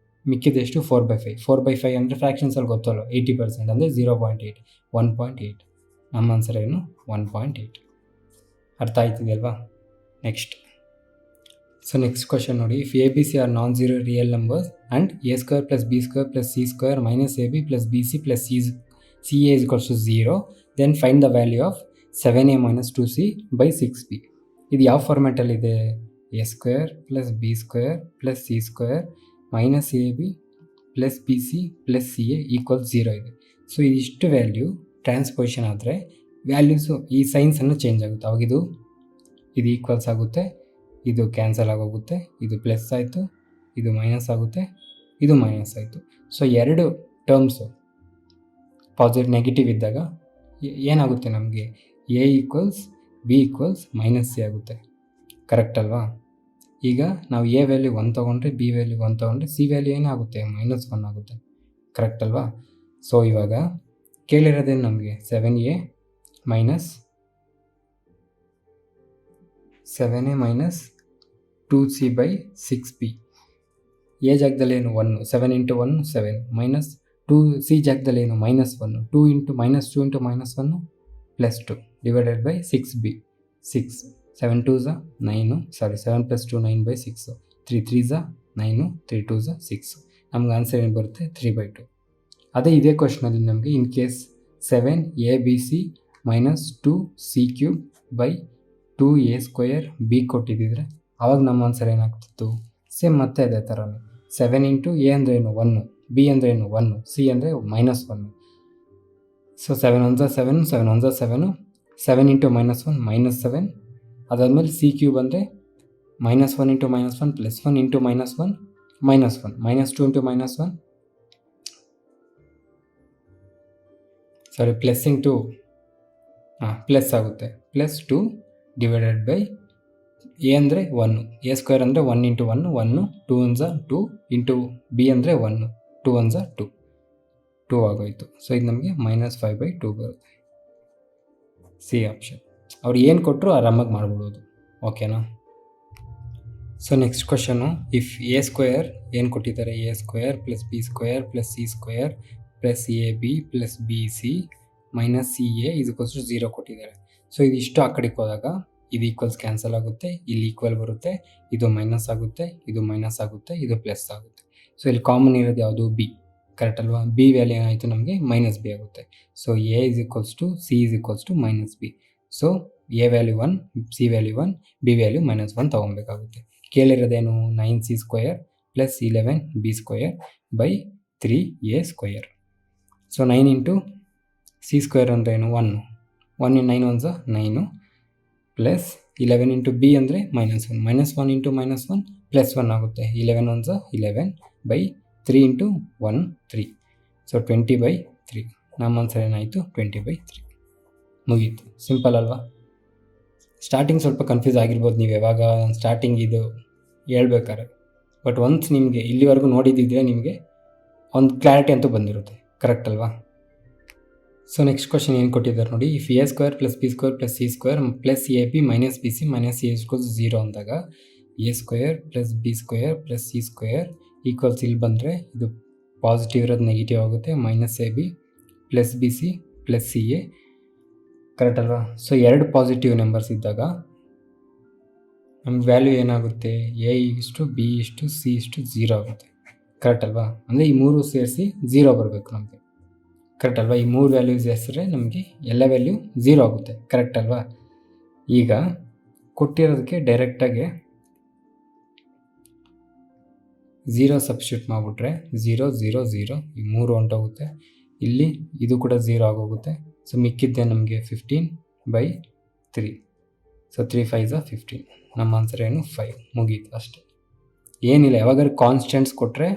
ಮಿಕ್ಕಿದೆಷ್ಟು 4 ಬೈ 5. 4 ಬೈ 5 ಅಂದರೆ ಫ್ರ್ಯಾಕ್ಷನ್ಸಲ್ಲಿ ಗೊತ್ತಲ್ಲ, 80% ಅಂದರೆ 0.8, 1.8. ನಮ್ಮ ಆನ್ಸರ್ ಏನು 1.8. ಅರ್ಥ ಆಯ್ತಿದೆಯಲ್ವಾ? ನೆಕ್ಸ್ಟ್. ಸೊ ನೆಕ್ಸ್ಟ್ ಕ್ವಶನ್ ನೋಡಿ, if A B C are non zero real numbers and A square plus B square plus C square minus A B plus B C plus C A is equals to 0, then find the value of 7a minus 2c by 6b. ಇದು ಯಾವ ಫಾರ್ಮ್ಯಾಟಲ್ಲಿದೆ, A square plus B square plus C square minus A B plus B C plus C A equals 0 ಇದೆ. So ಇದಿಷ್ಟು value transposition ಆದರೆ values ಈ ಸೈನ್ಸನ್ನು change ಆಗುತ್ತೆ. ಅವಾಗ ಇದು ಈಕ್ವಲ್ಸ್ ಆಗುತ್ತೆ, ಇದು ಕ್ಯಾನ್ಸಲ್ ಆಗೋಗುತ್ತೆ, ಇದು ಪ್ಲಸ್ ಆಯಿತು, ಇದು ಮೈನಸ್ ಆಗುತ್ತೆ, ಇದು ಮೈನಸ್ ಆಯಿತು. ಸೊ 2 ಟರ್ಮ್ಸು ಪಾಸಿಟಿವ್ ನೆಗೆಟಿವ್ ಇದ್ದಾಗ ಏನಾಗುತ್ತೆ ನಮಗೆ, A equals B equals minus C ಆಗುತ್ತೆ, ಕರೆಕ್ಟ್ ಅಲ್ವಾ? ಈಗ ನಾವು ಎ ವ್ಯಾಲ್ಯೂ 1 ತೊಗೊಂಡ್ರೆ, ಬಿ ವ್ಯಾಲ್ಯೂ 1 ತೊಗೊಂಡ್ರೆ, ಸಿ ವ್ಯಾಲ್ಯೂ ಏನಾಗುತ್ತೆ -1 ಆಗುತ್ತೆ, ಕರೆಕ್ಟ್ ಅಲ್ವಾ? ಸೊ ಇವಾಗ ಕೇಳಿರೋದೇನು ನಮಗೆ 7a minus 2c by 6b. A ಜಾಗದಲ್ಲಿ ಏನು 1, 7 ಇಂಟು 1 7 ಮೈನಸ್ 2c ಜಾಗದಲ್ಲಿ ಏನು -1, 2 into -2 into -1 plus 2 divided by 6b. 6 7 2s 9, 7 plus 2 9 by 6, 3 3s 9, 3 2s 6. ನಮ್ಗೆ ಆನ್ಸರ್ ಏನು ಬರುತ್ತೆ 3/2. ಅದೇ ಇದೇ ಕ್ವಶನಲ್ಲಿ ನಮಗೆ in case 7abc minus 2c³ by 2a square B ಕೊಟ್ಟಿದ್ದಿದ್ರೆ ಆವಾಗ ನಮ್ಮ ಆನ್ಸರ್ ಏನಾಗ್ತಿತ್ತು, ಸೇಮ್ ಮತ್ತೆ ಅದೇ ಥರನೇ 7 ಇಂಟು ಎ ಅಂದರೆ ಏನು 1, ಬಿ ಅಂದರೆ ಏನು 1, ಸಿ ಅಂದರೆ -1. So 7 1s 7, 7 1s 7, 7 into -1 -7. ಅದಾದಮೇಲೆ c³ ಅಂದರೆ -1 into -1 plus 1 into -1 -1 -2 into -1 plus into plus ಆಗುತ್ತೆ, ಪ್ಲಸ್ 2 ಡಿವೈಡೆಡ್ ಬೈ ಎ ಅಂದರೆ 1, ಎ ಸ್ಕ್ವೇರ್ ಅಂದರೆ 1 ಇಂಟು 1 1, 2 1s 2 ಇಂಟು ಬಿ ಅಂದರೆ 1, 2 1s 2 ಆಗೋಯಿತು. ಸೊ ಇದು ನಮಗೆ -5/2 ಬರುತ್ತೆ, ಸಿ ಆಪ್ಷನ್. ಅವ್ರು ಏನು ಕೊಟ್ಟರು ಆರಾಮಾಗಿ ಮಾಡ್ಬಿಡೋದು, ಓಕೆನಾ? So next question, if A square ಏನು ಕೊಟ್ಟಿದ್ದಾರೆ, A square plus B square plus C square plus A B plus B C minus C A is equals to 0 ಕೊಟ್ಟಿದ್ದಾರೆ. ಸೊ ಇದಿಷ್ಟು ಆ ಕಡೆಗೆ ಹೋದಾಗ ಇದು ಈಕ್ವಲ್ಸ್ ಕ್ಯಾನ್ಸಲ್ ಆಗುತ್ತೆ, ಇಲ್ಲಿ ಈಕ್ವಲ್ ಬರುತ್ತೆ, ಇದು ಮೈನಸ್ ಆಗುತ್ತೆ, ಇದು ಮೈನಸ್ ಆಗುತ್ತೆ, ಇದು ಪ್ಲಸ್ ಆಗುತ್ತೆ. ಸೊ ಇಲ್ಲಿ ಕಾಮನ್ ಇರೋದು ಯಾವುದು, ಬಿ, ಕರೆಕ್ಟ್ ಅಲ್ವಾ? ಬಿ ವ್ಯಾಲ್ಯೂ ಏನಾಯಿತು ನಮಗೆ -b ಆಗುತ್ತೆ. So A is equals to C is equals to -b. So A value 1, C value 1, B value -1 ತೊಗೊಬೇಕಾಗುತ್ತೆ. ಕೇಳಿರೋದೇನು 9c square plus 11b square by 3a square. So 9 into C square ಅಂದರೆ ಏನು 1 1 9 1s 9 plus 11 into B ಅಂದರೆ -1 -1 into -1 plus 1 ಆಗುತ್ತೆ, 11 1s 11 by 3 into 1 3. So 20/3. ನಮ್ಮ answer ಏನಾಯಿತು 20/3. ಮುಗೀತು, simple ಅಲ್ವಾ? ಸ್ಟಾರ್ಟಿಂಗ್ ಸ್ವಲ್ಪ ಕನ್ಫ್ಯೂಸ್ ಆಗಿರ್ಬೋದು ನೀವು ಯಾವಾಗ ಸ್ಟಾರ್ಟಿಂಗ್ ಇದು ಹೇಳ್ಬೇಕಾದ್ರೆ, ಬಟ್ ಒನ್ಸ್ ನಿಮಗೆ ಇಲ್ಲಿವರೆಗೂ ನೋಡಿದ್ದಿದ್ರೆ ನಿಮಗೆ ಒಂದು ಕ್ಲಾರಿಟಿ ಅಂತೂ ಬಂದಿರುತ್ತೆ, ಕರೆಕ್ಟ್ ಅಲ್ವಾ? ಸೊ ನೆಕ್ಸ್ಟ್ ಕ್ವಶನ್ ಏನು ಕೊಟ್ಟಿದ್ದಾರೆ ನೋಡಿ, if A square plus B square plus C square plus A B minus B C minus A equals 0 ಅಂದಾಗ A square plus B square plus C square equals ಇಲ್ಲಿ ಬಂದರೆ ಇದು positive ಇರೋದು negative ಆಗುತ್ತೆ, minus A B plus B C plus C A, correct ಅಲ್ವಾ? So ಎರಡು positive numbers ಇದ್ದಾಗ ನಮ್ಗೆ ವ್ಯಾಲ್ಯೂ ಏನಾಗುತ್ತೆ, ಎ ಇಷ್ಟು ಬಿ ಇಷ್ಟು ಸಿ ಇಷ್ಟು 0 ಆಗುತ್ತೆ, ಕರೆಕ್ಟ್ ಅಲ್ವಾ? ಅಂದರೆ ಈ ಮೂರು ಸೇರಿಸಿ 0 ಬರಬೇಕು ನಮಗೆ, ಕರೆಕ್ಟ್ ಅಲ್ವಾ? ಈ ಮೂರು ವ್ಯಾಲ್ಯೂಸ್ ಹೆಸರೇ ನಮಗೆ ಎಲ್ಲ ವ್ಯಾಲ್ಯೂ 0 ಆಗುತ್ತೆ, ಕರೆಕ್ಟ್ ಅಲ್ವಾ? ಈಗ ಕೊಟ್ಟಿರೋದಕ್ಕೆ ಡೈರೆಕ್ಟಾಗಿ 0 ಸಬ್ಸ್ಟಿಟ್ಯೂಟ್ ಮಾಡಿಬಿಟ್ರೆ 0 0 0 ಈ ಮೂರು ಹೊಂಟೋಗುತ್ತೆ, ಇಲ್ಲಿ ಇದು ಕೂಡ 0 ಆಗೋಗುತ್ತೆ. ಸೊ ಮಿಕ್ಕಿದ್ದೆ ನಮಗೆ 15/3. ಸೊ 3 5 15. ನಮ್ಮ ಆನ್ಸರ್ ಏನು 5. ಮುಗೀತು ಅಷ್ಟೇ, ಏನಿಲ್ಲ. ಯಾವಾಗಾದ್ರೂ ಕಾನ್ಸ್ಟೆಂಟ್ಸ್ ಕೊಟ್ಟರೆ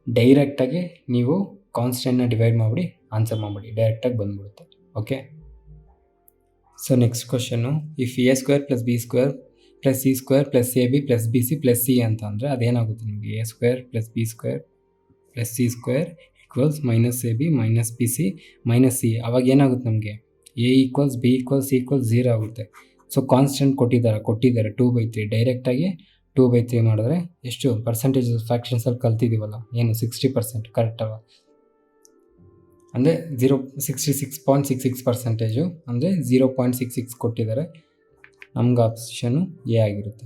ಡೈರೆಕ್ಟಾಗಿ ನೀವು ಕಾನ್ಸ್ಟೆಂಟ್ನ ಡಿವೈಡ್ ಮಾಡಿಬಿಡಿ, ಆನ್ಸರ್ ಮಾಡಿಬಿಡಿ, ಡೈರೆಕ್ಟಾಗಿ ಬಂದ್ಬಿಡುತ್ತೆ. Okay. So next question, if A square plus B square plus C square plus A B plus B C plus C ಅಂತ ಅಂದರೆ ಅದೇನಾಗುತ್ತೆ ನಿಮಗೆ, A square plus B square plus C square equals minus A B minus B C minus C. ಅವಾಗ ಏನಾಗುತ್ತೆ ನಮಗೆ, A equals B equals C equals 0 ಆಗುತ್ತೆ. So constant ಕೊಟ್ಟಿದ್ದಾರೆ 2/3, ಡೈರೆಕ್ಟಾಗಿ 2/3 ಮಾಡಿದ್ರೆ ಎಷ್ಟು ಪರ್ಸೆಂಟೇಜ್ ಫ್ಯಾಕ್ಷನ್ಸಲ್ಲಿ ಕಲ್ತಿದ್ದೀವಲ್ಲ, ಏನು 60%, ಕರೆಕ್ಟ್ ಅಲ್ವಾ? ಅಂದರೆ 66.66% ಅಂದರೆ 0.66 ಕೊಟ್ಟಿದ್ದಾರೆ. ನಮ್ಗೆ ಆಪ್ಷನು ಎ ಆಗಿರುತ್ತೆ,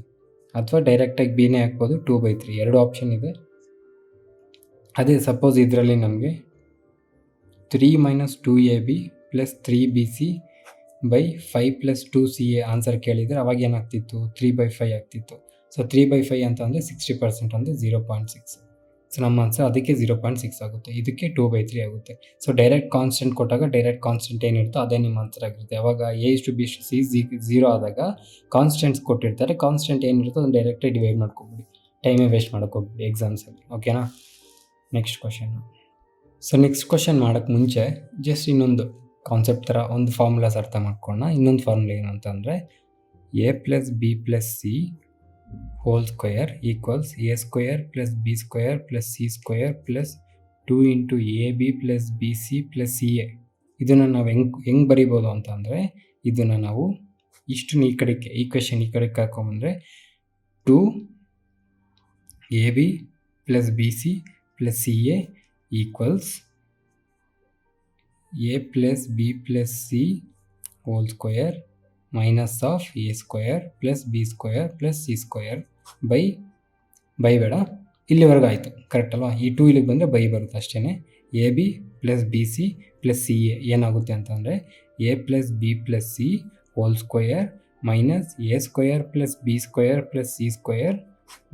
ಅಥವಾ ಡೈರೆಕ್ಟಾಗಿ ಬಿನೇ ಹಾಕ್ಬೋದು. 2/3 ಎರಡು ಆಪ್ಷನ್ ಇದೆ. ಅದೇ ಸಪೋಸ್ ಇದರಲ್ಲಿ ನಮಗೆ 3 - 2ab plus 3bc/5 + 2ca answer ಕೇಳಿದರೆ ಅವಾಗ ಏನಾಗ್ತಿತ್ತು, 3/5 ಆಗ್ತಿತ್ತು. ಸೊ 3/5 ಅಂತ ಅಂದರೆ 60% ಅಂದರೆ 0.6. ಸೊ ನಮ್ಮ ಆನ್ಸರ್ ಅದಕ್ಕೆ 0.6 ಆಗುತ್ತೆ, ಇದಕ್ಕೆ 2/3 ಆಗುತ್ತೆ. ಸೊ ಡೈರೆಕ್ಟ್ ಕಾನ್ಸ್ಟೆಂಟ್ ಕೊಟ್ಟಾಗ ಡೈರೆಕ್ಟ್ ಕಾನ್ಸ್ಟೆಂಟ್ ಏನಿರುತ್ತೋ ಅದೇ ನಿಮ್ಮ ಆನ್ಸರ್ ಆಗಿರುತ್ತೆ. ಅವಾಗ ಎ ಇಷ್ಟು ಬಿ ಇಷ್ಟು ಸಿ 0 ಆದಾಗ ಕಾನ್ಸ್ಟೆಂಟ್ಸ್ ಕೊಟ್ಟಿರ್ತಾರೆ, ಕಾನ್ಸ್ಟೆಂಟ್ ಏನಿರುತ್ತೋ ಅದನ್ನು ಡೈರೆಕ್ಟಾಗಿ ಡಿವೈಡ್ ಮಾಡ್ಕೊಬಿಡಿ, ಟೈಮೇ ವೇಸ್ಟ್ ಮಾಡೋಕ್ಕೋಗ್ಬಿಡಿ ಎಕ್ಸಾಮ್ಸಲ್ಲಿ. ಓಕೆನಾ? Next question. So next question ಮಾಡೋಕ್ಕೆ ಮುಂಚೆ ಜಸ್ಟ್ ಇನ್ನೊಂದು ಕಾನ್ಸೆಪ್ಟ್ ಥರ ಒಂದು ಫಾರ್ಮುಲಾಸ್ ಅರ್ಥ ಮಾಡ್ಕೊಳ್ಳೋಣ. ಇನ್ನೊಂದು ಫಾರ್ಮುಲಾ ಏನು ಅಂತಂದರೆ, A plus B plus C whole square equals A square plus B square plus C square plus 2 × AB plus B C plus C A. ಇದನ್ನು ನಾವು ಹೆಂಗೆ ಬರಿಬೋದು ಅಂತ ಅಂದರೆ, ಇದನ್ನು ನಾವು ಇಷ್ಟನ್ನು ಈ ಕಡೆಗೆ ಈಕ್ವೇಷನ್ ಈ ಕಡೆಗೆ ಹಾಕೊಂಬಂದರೆ 2AB plus B C plus C A equals A plus B plus C whole square minus of A square plus B square plus C square by ಬೇಡ, ಇಲ್ಲಿವರೆಗೂ ಆಯಿತು, ಕರೆಕ್ಟ್ ಅಲ್ವಾ? ಈ 2 ಇಲ್ಲಿಗೆ ಬಂದರೆ ಬೈ ಬರುತ್ತೆ ಅಷ್ಟೇ. A B plus B C plus C A ಏನಾಗುತ್ತೆ ಅಂತಂದರೆ A plus B plus C whole square minus A square plus B square plus C square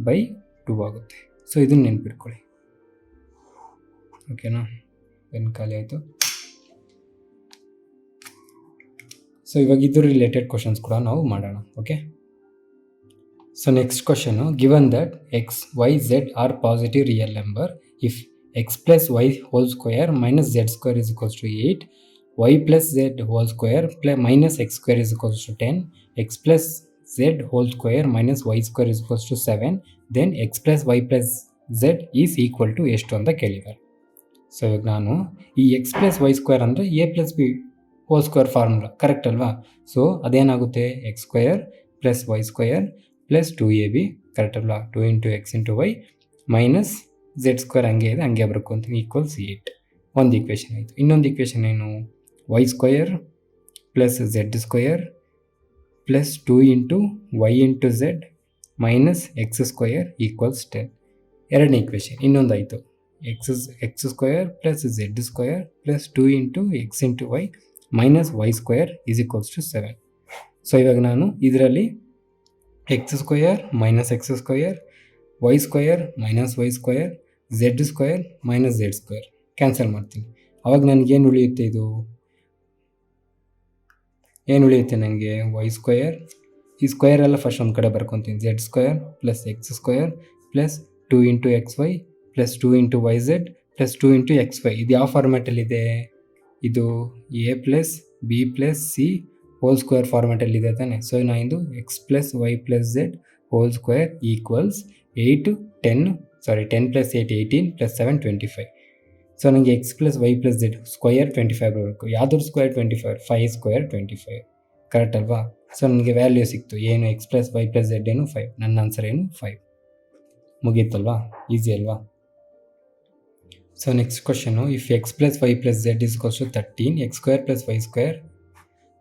by 2 ಆಗುತ್ತೆ. ಸೊ ಇದನ್ನು ನೆನ್ಪಿಟ್ಕೊಳ್ಳಿ. ಓಕೆನಾ? ಪೆನ್ ಖಾಲಿ ಆಯಿತು. ಸೊ ಇವಾಗ ಇದು ರಿಲೇಟೆಡ್ ಕ್ವಶನ್ಸ್ ಕೂಡ ನಾವು ಮಾಡೋಣ. Okay. So next question, given that X Y Z are positive real number if X plus Y whole square minus Z square is equals to 8, Y plus Z whole square minus X square is equals to 10, X plus Z whole square minus Y square is equals to 7, then X plus Y plus Z is equal to ಎಷ್ಟು ಅಂತ ಕೇಳಿದ್ದಾರೆ. So ಇವಾಗ ನಾನು ಈ X plus Y square ಅಂದರೆ A plus B whole square formula, correct ಅಲ್ವಾ? So ಅದೇನಾಗುತ್ತೆ, X square plus Y square plus 2ab, correct ಅಲ್ವಾ? 2 × x × y minus Z square ಹಂಗೆ ಇದೆ, ಹಂಗೆ ಬರ್ಕೊಂತೀನಿ, ಈಕ್ವಲ್ಸ್ 8. ಒಂದು ಈಕ್ವೇಷನ್ ಆಯಿತು. ಇನ್ನೊಂದು ಈಕ್ವೇಷನ್ ಏನು, Y square plus Z square plus 2 × y × z minus X square equals 10. ಎರಡನೇ ಈಕ್ವೇಷನ್ ಇನ್ನೊಂದು ಆಯಿತು, X square plus Z square plus 2 × x × y minus Y square is equals to 7. So ಇವಾಗ ನಾನು ಇದರಲ್ಲಿ X square minus X square, Y square minus Y square, Z square minus Z square cancel ಮಾಡ್ತೀನಿ. ಅವಾಗ ನನಗೇನು ಉಳಿಯುತ್ತೆ, ಇದು ಏನು ಉಳಿಯುತ್ತೆ ನನಗೆ, ವೈ ಸ್ಕ್ವೇರ್, ಈ ಸ್ಕ್ವೇರ್ ಎಲ್ಲ ಫಸ್ಟ್ ಒಂದು ಕಡೆ ಬರ್ಕೊತೀನಿ, Z square plus X square plus 2 × xy plus 2 × yz plus 2 × xy. ಇದು ಯಾವ ಫಾರ್ಮ್ಯಾಟಲ್ಲಿದೆ, ಇದು A plus B plus C whole square ಫಾರ್ಮ್ಯಾಟಲ್ಲಿದೆ ತಾನೆ. ಸೊ ನಾನು ಇದು X plus Y plus Z whole square equals 10 + 8 18 + 7 25. So ನನಗೆ X plus Y plus Z square 25 ಬರಬೇಕು. ಯಾವ್ದ್ರ ಸ್ಕ್ವಯರ್ 25? 5 ಸ್ಕ್ವಯರ್ 25. ಕರೆಕ್ಟ್ ಅಲ್ವಾ? ಸೊ ನನಗೆ ವ್ಯಾಲ್ಯೂ ಸಿಕ್ತು ಏನು, X plus Y plus Z ಏನು 5. ನನ್ನ ಆನ್ಸರ್ ಏನು 5. ಮುಗೀತಲ್ವಾ? ಈಸಿ ಅಲ್ವಾ? So next question, if X plus Y plus Z is equals to 13, X square plus Y square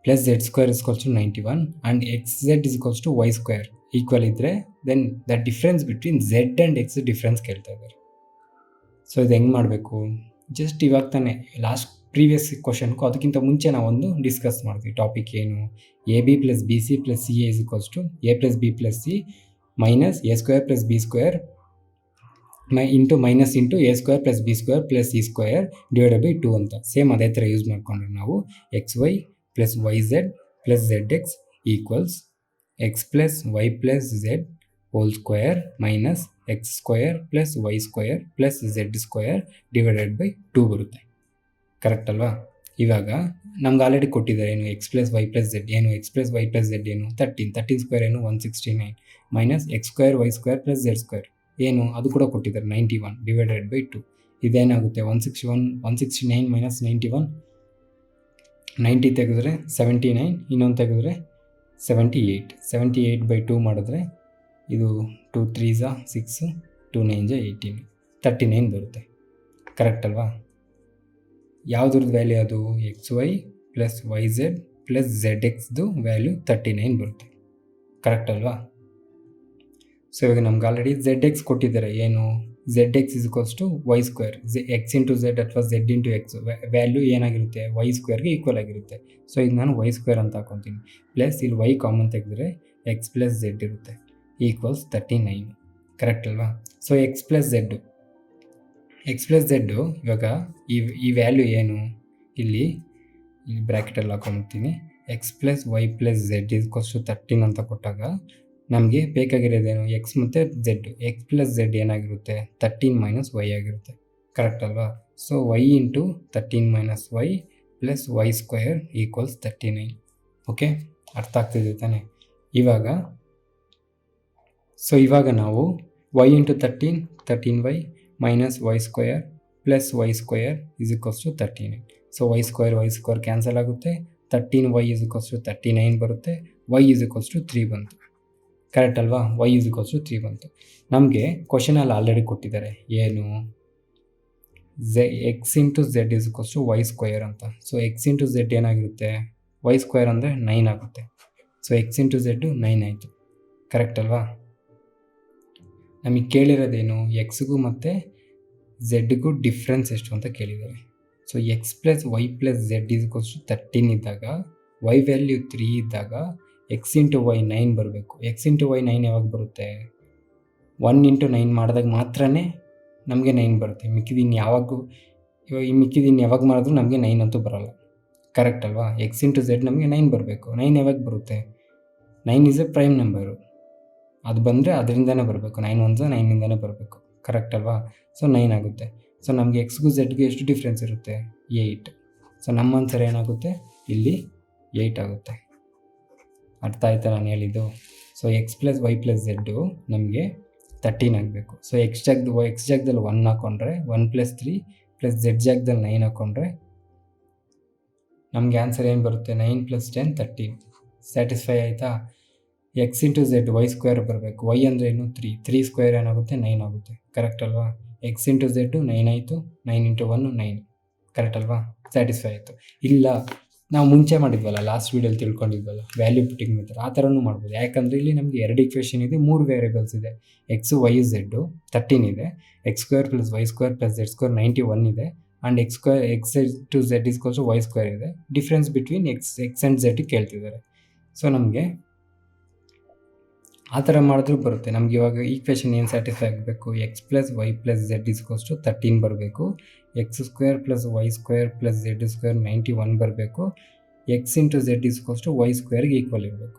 plus Z square is equals to 91 and X Z is equals to Y square equal ಇದ್ದರೆ then the difference between Z and X difference ಕೇಳ್ತಾ ಇದ್ದಾರೆ. So ಇದು ಹೆಂಗೆ ಮಾಡಬೇಕು? Just ಇವಾಗ ತಾನೇ last previous ಕ್ವಶನ್ಗೂ ಅದಕ್ಕಿಂತ ಮುಂಚೆ ನಾವೊಂದು ಡಿಸ್ಕಸ್ ಮಾಡ್ತೀವಿ. ಟಾಪಿಕ್ ಏನು? A B plus B C plus C A is equals to A plus B plus C minus A square plus B square minus into A square plus B square plus C square divided by 2 ಅಂತ. Same ಅದೇ ಥರ use ಮಾಡಿಕೊಂಡ್ರೆ ನಾವು X Y plus Y Z plus Z X equals X plus Y plus Z whole square minus X square plus Y square plus Z square divided by 2 ಬರುತ್ತೆ. Correct ಅಲ್ವಾ? ಇವಾಗ ನಮ್ಗೆ already ಕೊಟ್ಟಿದ್ದಾರೆ ಏನು, X plus Y plus Z ಏನು, X plus Y plus Z ಏನು 13 square ಏನು 169 minus X square Y square plus Z square ಏನು ಅದು ಕೂಡ ಕೊಟ್ಟಿದ್ದಾರೆ 91 ಡಿವೈಡೆಡ್ ಬೈ 2. ಇದೇನಾಗುತ್ತೆ 169 ಮೈನಸ್ 91, 90 ತೆಗೆದ್ರೆ 79, ಇನ್ನೊಂದು ತೆಗೆದ್ರೆ 78 ಬೈ 2 ಮಾಡಿದ್ರೆ ಇದು 2 3s 6, 2 9s 18, 39 ಬರುತ್ತೆ. ಕರೆಕ್ಟ್ ಅಲ್ವಾ? ಯಾವುದ್ರದ್ದು ವ್ಯಾಲ್ಯೂ ಅದು? X Y plus Y Z plus Z ಎಕ್ಸ್ದು ವ್ಯಾಲ್ಯೂ 39 ಬರುತ್ತೆ. ಕರೆಕ್ಟ್ ಅಲ್ವಾ? ಸೊ ಇವಾಗ ನಮ್ಗೆ ಆಲ್ರೆಡಿ ಝೆಡ್ ಎಕ್ಸ್ ಕೊಟ್ಟಿದ್ದಾರೆ ಏನು, Z X is equals to Y square, X into Z ಅಥವಾ ಝೆಡ್ ಇಂಟು ಎಕ್ಸ್ ವ್ಯಾಲ್ಯೂ ಏನಾಗಿರುತ್ತೆ, ವೈ ಸ್ಕ್ವೇರ್ಗೆ ಈಕ್ವಲ್ ಆಗಿರುತ್ತೆ. ಸೊ ಇದು ನಾನು ವೈ ಸ್ಕ್ವೇರ್ ಅಂತ ಹಾಕೊತೀನಿ. ಪ್ಲಸ್ ಇಲ್ಲಿ ವೈ ಕಾಮನ್ ತೆಗೆದ್ರೆ ಎಕ್ಸ್ ಪ್ಲಸ್ ಝೆಡ್ ಇರುತ್ತೆ ಈಕ್ವಲ್ಸ್ 39. ಕರೆಕ್ಟ್ ಅಲ್ವಾ? ಸೊ ಎಕ್ಸ್ ಪ್ಲಸ್ ಝೆಡ್ಡು ಇವಾಗ ಈ ವ್ಯಾಲ್ಯೂ ಏನು, ಇಲ್ಲಿ ಬ್ರ್ಯಾಕೆಟಲ್ಲಿ ಹಾಕೊಂಡ್ತೀನಿ. X plus Y plus Z equals to 13 ಅಂತ ಕೊಟ್ಟಾಗ ನಮಗೆ ಬೇಕಾಗಿರೋದೇನು, ಎಕ್ಸ್ ಮತ್ತು ಝೆಡ್. ಎಕ್ಸ್ ಪ್ಲಸ್ ಝೆಡ್ ಏನಾಗಿರುತ್ತೆ 13 ಮೈನಸ್ ವೈ ಆಗಿರುತ್ತೆ. ಕರೆಕ್ಟ್ ಅಲ್ವಾ? So y into 13 minus y plus Y square equals 39. Okay, ಅರ್ಥ ಆಗ್ತಿದೆ ತಾನೆ? ಇವಾಗ ನಾವು y into 13 y minus Y square plus Y square is equals to 39. So y square cancel ಆಗುತ್ತೆ. 13 Y is equals to 39 ಬರುತ್ತೆ. Y is equals to 3 ಬಂತು. Correct ಅಲ್ವಾ? Y is equals to 3 ಬಂತು. ನಮಗೆ ಕ್ವಶನಲ್ಲಿ ಆಲ್ರೆಡಿ ಕೊಟ್ಟಿದ್ದಾರೆ ಏನು, x into z is equals to Y square ಅಂತ. So x into z ಏನಾಗಿರುತ್ತೆ, ವೈ ಸ್ಕ್ವೇರ್ ಅಂದರೆ 9 ಆಗುತ್ತೆ. ಸೊ ಎಕ್ಸ್ ಇಂಟು ಝೆಡ್ಡು 9 ಆಯಿತು. ಕರೆಕ್ಟ್ ಅಲ್ವಾ? ನಮಗೆ ಕೇಳಿರೋದೇನು, ಎಕ್ಸ್ಗೂ ಮತ್ತು ಝೆಡ್ಗೂ ಡಿಫ್ರೆನ್ಸ್ ಎಷ್ಟು ಅಂತ ಕೇಳಿದ್ದಾರೆ. So X plus Y plus Z is equals to 13 ಇದ್ದಾಗ, ವೈ ವ್ಯಾಲ್ಯೂ 3 ಇದ್ದಾಗ ಎಕ್ಸ್ ಇಂಟು ವೈ 9 ಬರಬೇಕು. ಎಕ್ಸ್ ಇಂಟು ವೈ 9 ಯಾವಾಗ ಬರುತ್ತೆ, 1 ಇಂಟು 9 ಮಾಡಿದಾಗ ಮಾತ್ರ ನಮಗೆ 9 ಬರುತ್ತೆ. ಮಿಕ್ಕಿದಿನ್ನು ಯಾವಾಗ ಮಾಡಿದ್ರು ನಮಗೆ 9 ಅಂತೂ ಬರೋಲ್ಲ. ಕರೆಕ್ಟ್ ಅಲ್ವಾ? ಎಕ್ಸ್ ಇಂಟು ಝೆಡ್ ನಮಗೆ 9 ಬರಬೇಕು. 9 ಯಾವಾಗ ಬರುತ್ತೆ, 9 ಈಸ್ ಎ ಪ್ರೈಮ್ ನಂಬರು. ಅದು ಬಂದರೆ ಅದರಿಂದನೇ ಬರಬೇಕು. 9 1s 9ಇಂದನೇ ಬರಬೇಕು. ಕರೆಕ್ಟ್ ಅಲ್ವಾ? ಸೊ 9 ಆಗುತ್ತೆ. ಸೊ ನಮಗೆ ಎಕ್ಸ್ಗೂ ಝೆಡ್ಗೂ ಎಷ್ಟು ಡಿಫ್ರೆನ್ಸ್ ಇರುತ್ತೆ, 8. ಸೊ ನಮ್ಮ ಆನ್ಸರ್ ಏನಾಗುತ್ತೆ ಇಲ್ಲಿ 8 ಆಗುತ್ತೆ. ಅರ್ಥ ಆಯ್ತಾ ನಾನು ಹೇಳಿದ್ದು? So X plus Y plus z ನಮಗೆ 13 ಆಗಬೇಕು. ಸೊ ಎಕ್ಸ್ ಜಾಗದಲ್ಲಿ 1 ಹಾಕ್ಕೊಂಡ್ರೆ 1 ಪ್ಲಸ್ 3 ಪ್ಲಸ್ ಝೆಡ್ ಜಾಗದಲ್ಲಿ 9 ಹಾಕ್ಕೊಂಡ್ರೆ ನಮಗೆ ಆನ್ಸರ್ ಏನು ಬರುತ್ತೆ, 9 ಪ್ಲಸ್ 10 13. ಸ್ಯಾಟಿಸ್ಫೈ ಆಯಿತಾ? X into z y square ಬರಬೇಕು. ವೈ ಅಂದರೆ ಏನು, 3 ಸ್ಕ್ವೇರ್ ಏನಾಗುತ್ತೆ 9 ಆಗುತ್ತೆ. ಕರೆಕ್ಟ್ ಅಲ್ವಾ? ಎಕ್ಸ್ ಇಂಟು ಝೆಡ್ಡು 9 ಆಯಿತು. 9 ಇಂಟು 1 9. ಕರೆಕ್ಟ್ ಅಲ್ವಾ? ಸ್ಯಾಟಿಸ್ಫೈ ಆಯಿತು. ಇಲ್ಲ ನಾವು ಮುಂಚೆ ಮಾಡಿದ್ವಲ್ಲ, ಲಾಸ್ಟ್ ವೀಡಿಯೋಲಿ ತಿಳ್ಕೊಂಡಿದ್ವಲ್ಲ ವ್ಯಾಲ್ಯೂ ಪುಟ್ಟಿಂಗ್ ಮೆಥಡ್, ಆ ಥರನೂ ಮಾಡ್ಬೋದು. ಯಾಕಂದರೆ ಇಲ್ಲಿ ನಮಗೆ 2 ಇಕ್ವೇಷನ್ ಇದೆ, 3 ವೇರಿಯೇಬಲ್ಸ್ ಇದೆ. ಎಕ್ಸು ವೈ ಝೆಡ್ಡು 13 ಇದೆ, X square plus Y square plus Z square 91 ಇದೆ, and X to Z is equals to Y square ಇದೆ. Difference between X and Z ಕೇಳ್ತಿದ್ದಾರೆ. ಸೊ ನಮಗೆ ಆ ಥರ ಮಾಡಿದ್ರೂ ಬರುತ್ತೆ. ನಮ್ಗೆ ಇವಾಗ ಈಕ್ವೇಷನ್ ಏನು ಸ್ಯಾಟಿಸ್ಫೈ ಆಗಬೇಕು, x plus Y plus Z is equals to 13 ಬರಬೇಕು. X square plus Y square plus Z square 91 ಬರಬೇಕು. X into z is equals to y ಸ್ಕ್ವೇರ್ಗೆ ಈಕ್ವಲ್ ಇರಬೇಕು.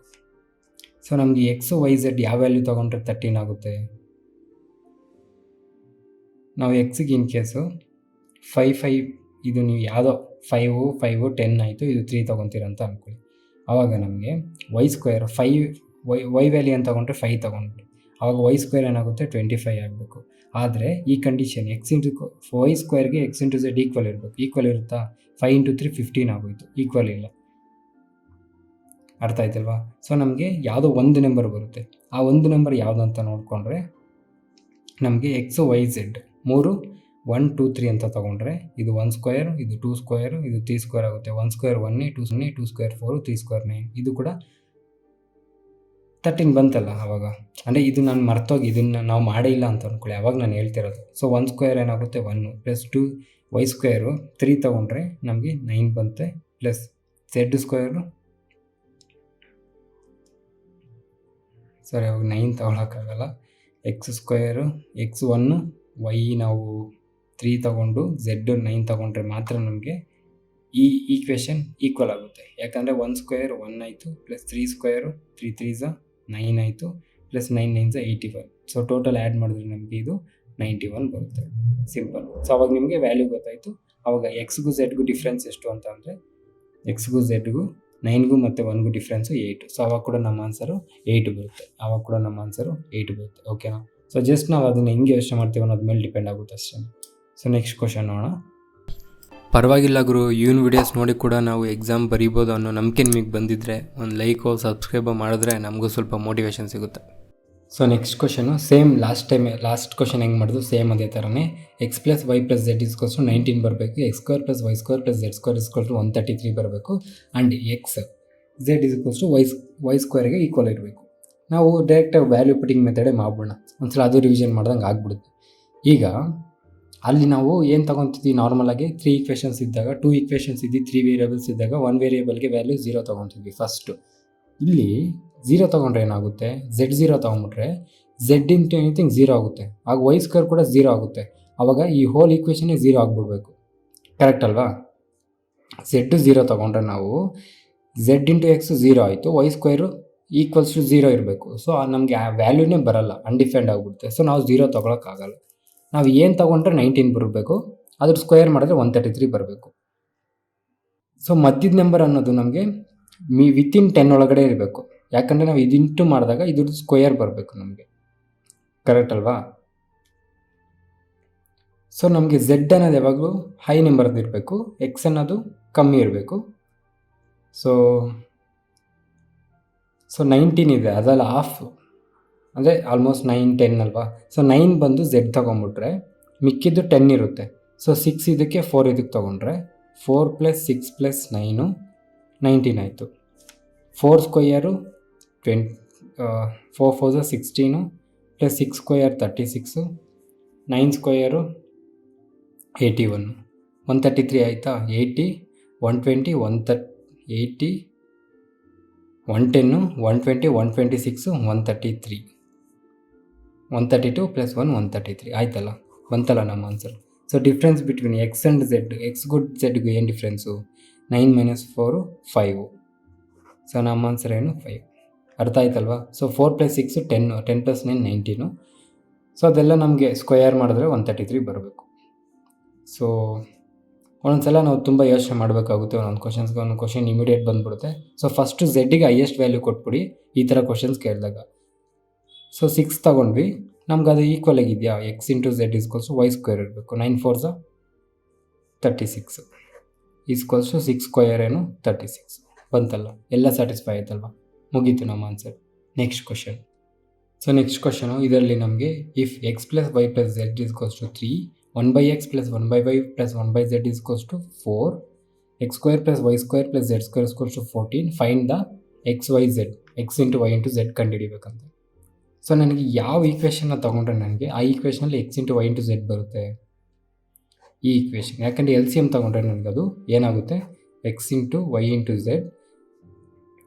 ಸೊ ನಮಗೆ ಎಕ್ಸು ವೈ ಝೆಡ್ ಯಾವ ವ್ಯಾಲ್ಯೂ ತೊಗೊಂಡ್ರೆ 13 ಆಗುತ್ತೆ, ನಾವು ಎಕ್ಸಿಗೆ ಇನ್ ಕೇಸು 5 ಇದು ನೀವು ಯಾವುದೋ 5 10 ಆಯಿತು, ಇದು 3 ತೊಗೊತೀರಂತ ಅಂದ್ಕೊಳ್ಳಿ. ಆವಾಗ ನಮಗೆ ವೈ ಸ್ಕ್ವೇರ್ ವೈ ವ್ಯಾಲ್ಯೂ ಅಂತ ತೊಗೊಂಡ್ರೆ 5 ತೊಗೊಂಡ್ರಿ. ಆವಾಗ ವೈ ಸ್ಕ್ವೇರ್ ಏನಾಗುತ್ತೆ 25 ಆಗಬೇಕು. ಆದರೆ ಈ ಕಂಡೀಷನ್ ಎಕ್ಸ್ ಇಂಟು ವೈ ಸ್ಕ್ವೇರ್ಗೆ ಎಕ್ಸ್ ಇಂಟು ಝೆಡ್ ಈಕ್ವಲ್ ಇರಬೇಕು. ಈಕ್ವಲ್ ಇರುತ್ತಾ? 5 ಇಂಟು 3 15 ಆಗೋಯಿತು, ಈಕ್ವಲ್ ಇಲ್ಲ. ಅರ್ಥ ಆಯ್ತಲ್ವಾ? ಸೊ ನಮಗೆ ಯಾವುದೋ ಒಂದು ನಂಬರ್ ಬರುತ್ತೆ. ಆ ಒಂದು ನಂಬರ್ ಯಾವುದಂತ ನೋಡಿಕೊಂಡ್ರೆ ನಮಗೆ ಎಕ್ಸು ವೈ ಝೆಡ್ 3 1 2 3 ಅಂತ ತೊಗೊಂಡ್ರೆ ಇದು 1 ಸ್ಕ್ವೇರ್, ಇದು 2 ಸ್ಕ್ವೇರು, ಇದು 3 ಸ್ಕ್ವೇರ್ ಆಗುತ್ತೆ. 1 ಸ್ಕ್ವೇರ್ 1 2 ಸ್ಕ್ವೇರ್ 4 3 ಸ್ಕ್ವೇರ್ 9. ಇದು ಕೂಡ 13 ಬಂತಲ್ಲ ಆವಾಗ. ಅಂದರೆ ಇದು ನಾನು ಮರ್ತೋಗಿ ಇದನ್ನು ನಾವು ಮಾಡೇ ಇಲ್ಲ ಅಂತ ಅಂದ್ಕೊಳ್ಳಿ, ಅವಾಗ ನಾನು ಹೇಳ್ತಿರೋದು. ಸೊ 1 ಸ್ಕ್ವೇರ್ ಏನಾಗುತ್ತೆ 1 ಪ್ಲಸ್ 2 ವೈ ಸ್ಕ್ವೇರು 3 ತೊಗೊಂಡ್ರೆ ನಮಗೆ 9 ಬಂತೆ, ಪ್ಲಸ್ ಝೆಡ್ ಸ್ಕ್ವೇರು ಸರಿ ಅವಾಗ 9 ತೊಗೊಳಕ್ಕಾಗಲ್ಲ. ಎಕ್ಸ್ ಸ್ಕ್ವೇರು ಎಕ್ಸ್ 1 ವೈ ನಾವು 3 ತೊಗೊಂಡು ಝೆಡ್ 9 ತೊಗೊಂಡ್ರೆ ಮಾತ್ರ ನಮಗೆ ಈ ಈಕ್ವೇಷನ್ ಈಕ್ವಲ್ ಆಗುತ್ತೆ. ಯಾಕಂದರೆ 1 ಸ್ಕ್ವೇರ್ 1 ಆಯಿತು, ಪ್ಲಸ್ 3 ಸ್ಕ್ವೇರು 3 3 9 ಆಯಿತು, ಪ್ಲಸ್ 9 9 81. ಸೊ ಟೋಟಲ್ ಆ್ಯಡ್ ಮಾಡಿದ್ರೆ ನಮಗೆ ಇದು 91 ಬರುತ್ತೆ. ಸಿಂಪಲ್. ಸೊ ಅವಾಗ ನಿಮಗೆ ವ್ಯಾಲ್ಯೂ ಗೊತ್ತಾಯಿತು. ಅವಾಗ ಎಕ್ಸ್ಗೂ ಝೆಡ್ಗೂ ಡಿಫ್ರೆನ್ಸ್ ಎಷ್ಟು ಅಂತ ಅಂದರೆ ಎಕ್ಸ್ಗೂ ಝೆಡ್ಗೂ 9ಗೂ ಮತ್ತು 1ಗೂ ಡಿಫ್ರೆನ್ಸು 8. ಸೊ ಅವಾಗ ಕೂಡ ನಮ್ಮ ಆನ್ಸರು 8 ಬರುತ್ತೆ. ಓಕೆನಾ? ಸೊ ಜಸ್ಟ್ ನಾವು ಅದನ್ನು ಹೆಂಗೆ ಯೋಚನೆ ಮಾಡ್ತೀವಿ ಅನ್ನೋದ್ರ ಮೇಲೆ ಡಿಪೆಂಡ್ ಆಗುತ್ತೆ ಅಷ್ಟೇ. ಸೊ ನೆಕ್ಸ್ಟ್ ಕ್ವಶನ್ ನೋಡೋಣ. ಪರವಾಗಿಲ್ಲ ಗುರು, ಇವನ್ ವಿಡಿಯೋಸ್ ನೋಡಿ ಕೂಡ ನಾವು ಎಕ್ಸಾಮ್ ಬರೀಬೋದು ಅನ್ನೋ ನಂಬಿಕೆ ನಿಮಗೆ ಬಂದಿದ್ದರೆ ಒಂದು ಲೈಕೋ ಸಬ್ಸ್ಕ್ರೈಬೋ ಮಾಡಿದ್ರೆ ನಮಗೂ ಸ್ವಲ್ಪ ಮೋಟಿವೇಶನ್ ಸಿಗುತ್ತೆ. So next question same last question ಹೆಂಗೆ ಮಾಡಿದ್ರು ಸೇಮ್ ಅದೇ ಥರನೇ. X plus Y plus Z equals 19 ಬರಬೇಕು. X square plus Y square plus Z square equals 133 ಬರಬೇಕು. And X Z equals Y ಸ್ಕ್ವೇರ್ಗೆ ಈಕ್ವಲ್ ಇರಬೇಕು. ನಾವು ಡೈರೆಕ್ಟಾಗಿ ವ್ಯಾಲ್ಯೂ ಪುಟಿಂಗ್ ಮೆಥಡೇ ಮಾಡ್ಬೋಣ. ಒಂದ್ಸಲ ಅದು ರಿವಿಷನ್ ಮಾಡ್ದಂಗೆ ಆಗ್ಬಿಡುತ್ತೆ. ಈಗ ಅಲ್ಲಿ ನಾವು ಏನು ತೊಗೊತಿದ್ವಿ, ನಾರ್ಮಲಾಗಿ 3 ಈಕ್ವೇಷನ್ಸ್ ಇದ್ದಾಗ 2 ಈಕ್ವೇಷನ್ಸ್ ಇದ್ದು 3 ವೇರಿಯೇಬಲ್ಸ್ ಇದ್ದಾಗ 1 ವೇರಿಯೇಬಲ್ಗೆ ವ್ಯಾಲ್ಯೂ 0 ತೊಗೊತಿದ್ವಿ ಫಸ್ಟು. ಇಲ್ಲಿ 0 ತೊಗೊಂಡ್ರೆ ಏನಾಗುತ್ತೆ, Z0 ತೊಗೊಂಡ್ಬಿಟ್ರೆ Z ಇಂಟು ಎನಿಥಿಂಗ್ 0 ಆಗುತ್ತೆ. ಆಗ ವೈ ಸ್ಕ್ವೇರ್ ಕೂಡ 0 ಆಗುತ್ತೆ. ಆವಾಗ ಈ ಹೋಲ್ ಈಕ್ವೇಷನ್ನೇ 0 ಆಗಿಬಿಡ್ಬೇಕು. ಕರೆಕ್ಟ್ ಅಲ್ವಾ? Z0 ತೊಗೊಂಡ್ರೆ ನಾವು Z ಇಂಟು ಎಕ್ಸ್ 0 ಆಯಿತು, ವೈ ಸ್ಕ್ವೇರು ಈಕ್ವಲ್ಸ್ ಟು 0 ಇರಬೇಕು. ಸೊ ನಮಗೆ ಆ ವ್ಯಾಲ್ಯೂನೇ ಬರಲ್ಲ, ಅನ್ಡಿಫೈನ್ಡ್ ಆಗಿಬಿಡುತ್ತೆ. ಸೊ ನಾವು 0 ತೊಗೊಳಕ್ಕಾಗಲ್ಲ. ನಾವು ಏನು ತೊಗೊಂಡ್ರೆ 19 ಬರಬೇಕು, ಅದ್ರ ಸ್ಕ್ವೇರ್ ಮಾಡಿದ್ರೆ 133 ಬರಬೇಕು. ಸೊ ಮಧ್ಯದ ನಂಬರ್ ಅನ್ನೋದು ನಮಗೆ ವಿತಿನ್ 10 ಒಳಗಡೆ ಇರಬೇಕು. ಯಾಕಂದರೆ ನಾವು ಇದಿಂಟು ಮಾಡಿದಾಗ ಇದ್ರ ಸ್ಕ್ವೇರ್ ಬರಬೇಕು ನಮಗೆ. ಕರೆಕ್ಟ್ ಅಲ್ವಾ? ಸೊ ನಮಗೆ ಝೆಡ್ ಅನ್ನೋದು ಯಾವಾಗಲೂ ಹೈ ನಂಬರ್ದು ಇರಬೇಕು, ಎಕ್ಸ್ ಅನ್ನೋದು ಕಮ್ಮಿ ಇರಬೇಕು. ಸೊ 19 ಇದೆ, ಅದಲ್ಲ ಹಾಫ್ ಅಂದರೆ ಆಲ್ಮೋಸ್ಟ್ 9 10 ಅಲ್ವಾ. ಸೊ 9 ಬಂದು ಝೆಡ್ ತೊಗೊಂಬಿಟ್ರೆ ಮಿಕ್ಕಿದ್ದು 10 ಇರುತ್ತೆ. ಸೊ 6 ಇದಕ್ಕೆ 4 ಇದಕ್ಕೆ ತೊಗೊಂಡ್ರೆ 4 + 6 + 9 19 ಆಯಿತು. 4 ಸ್ಕ್ವೇರು 4 4 16 ಪ್ಲಸ್ 6 ಸ್ಕ್ವೇರ್ 36, 9 ಸ್ಕ್ವೇರು 81, 133 ಆಯಿತಾ. 80 120 130 80 110 120 126 133 132 + 1 133 ಆಯ್ತಲ್ಲ, ಬಂತಲ್ಲ ನಮ್ಮ answer. So difference between X and Z, ಎಕ್ಸ್ಗೂ ಝೆಡ್ಗೂ ಏನು ಡಿಫ್ರೆನ್ಸು? 9 - 4 5. ಸೊ ನಮ್ಮ ಆನ್ಸರ್ ಏನು 5. ಅರ್ಥ ಆಯ್ತಲ್ವಾ? ಸೊ 4 + 6 10 10 + 9 19. ಸೊ ಅದೆಲ್ಲ ನಮಗೆ ಸ್ಕ್ವೇರ್ ಮಾಡಿದ್ರೆ 133 ಬರಬೇಕು. ಸೊ ಒಂದೊಂದ್ಸಲ ನಾವು ತುಂಬ ಯೋಚನೆ ಮಾಡಬೇಕಾಗುತ್ತೆ. ಒಂದೊಂದು ಕ್ವಶನ್ ಇಮಿಡಿಯೇಟ್ ಬಂದುಬಿಡುತ್ತೆ. ಸೊ ಫಸ್ಟು ಝೆಡ್ಡಿಗೆ ಹೈಯೆಸ್ಟ್ ವ್ಯಾಲ್ಯೂ ಕೊಟ್ಬಿಡಿ ಈ ಥರ ಕ್ವಶನ್ಸ್ ಕೇಳಿದಾಗ. ಸೊ 6 ತೊಗೊಂಡ್ವಿ, ನಮ್ಗೆ ಅದು ಈಕ್ವಲ್ ಆಗಿದೆಯಾ, X into Z equals Y square ಇರಬೇಕು. 9 4 36 ಈಸ್ಕೊಲ್ಸು 6 ಸ್ಕ್ವೇರ್ ಏನು 36 ಬಂತಲ್ಲ, ಎಲ್ಲ ಸ್ಯಾಟಿಸ್ಫೈ ಆಯ್ತಲ್ವ, ಮುಗೀತು ನಮ್ಮ answer. Next question. So next question ಇದರಲ್ಲಿ ನಮಗೆ if X plus Y plus Z equals to 3, 1/x + 1/y + 1/z equals to 4, X square plus Y square plus Z square equals to 14, find the X Y Z, X into Y into Z ಕಂಡುಹಿಡಿಬೇಕಂತ. So ನನಗೆ ಯಾವ ಈಕ್ವೇಷನ್ನ ತೊಗೊಂಡ್ರೆ ನನಗೆ ಆ ಈಕ್ವೇಷನಲ್ಲಿ X into Y into Z ಬರುತ್ತೆ, ಈ ಈಕ್ವೇಷನ್. ಯಾಕಂದರೆ ಎಲ್ ಸಿ ಎಮ್ ತೊಗೊಂಡ್ರೆ ನನಗದು ಏನಾಗುತ್ತೆ, X into Y into Z,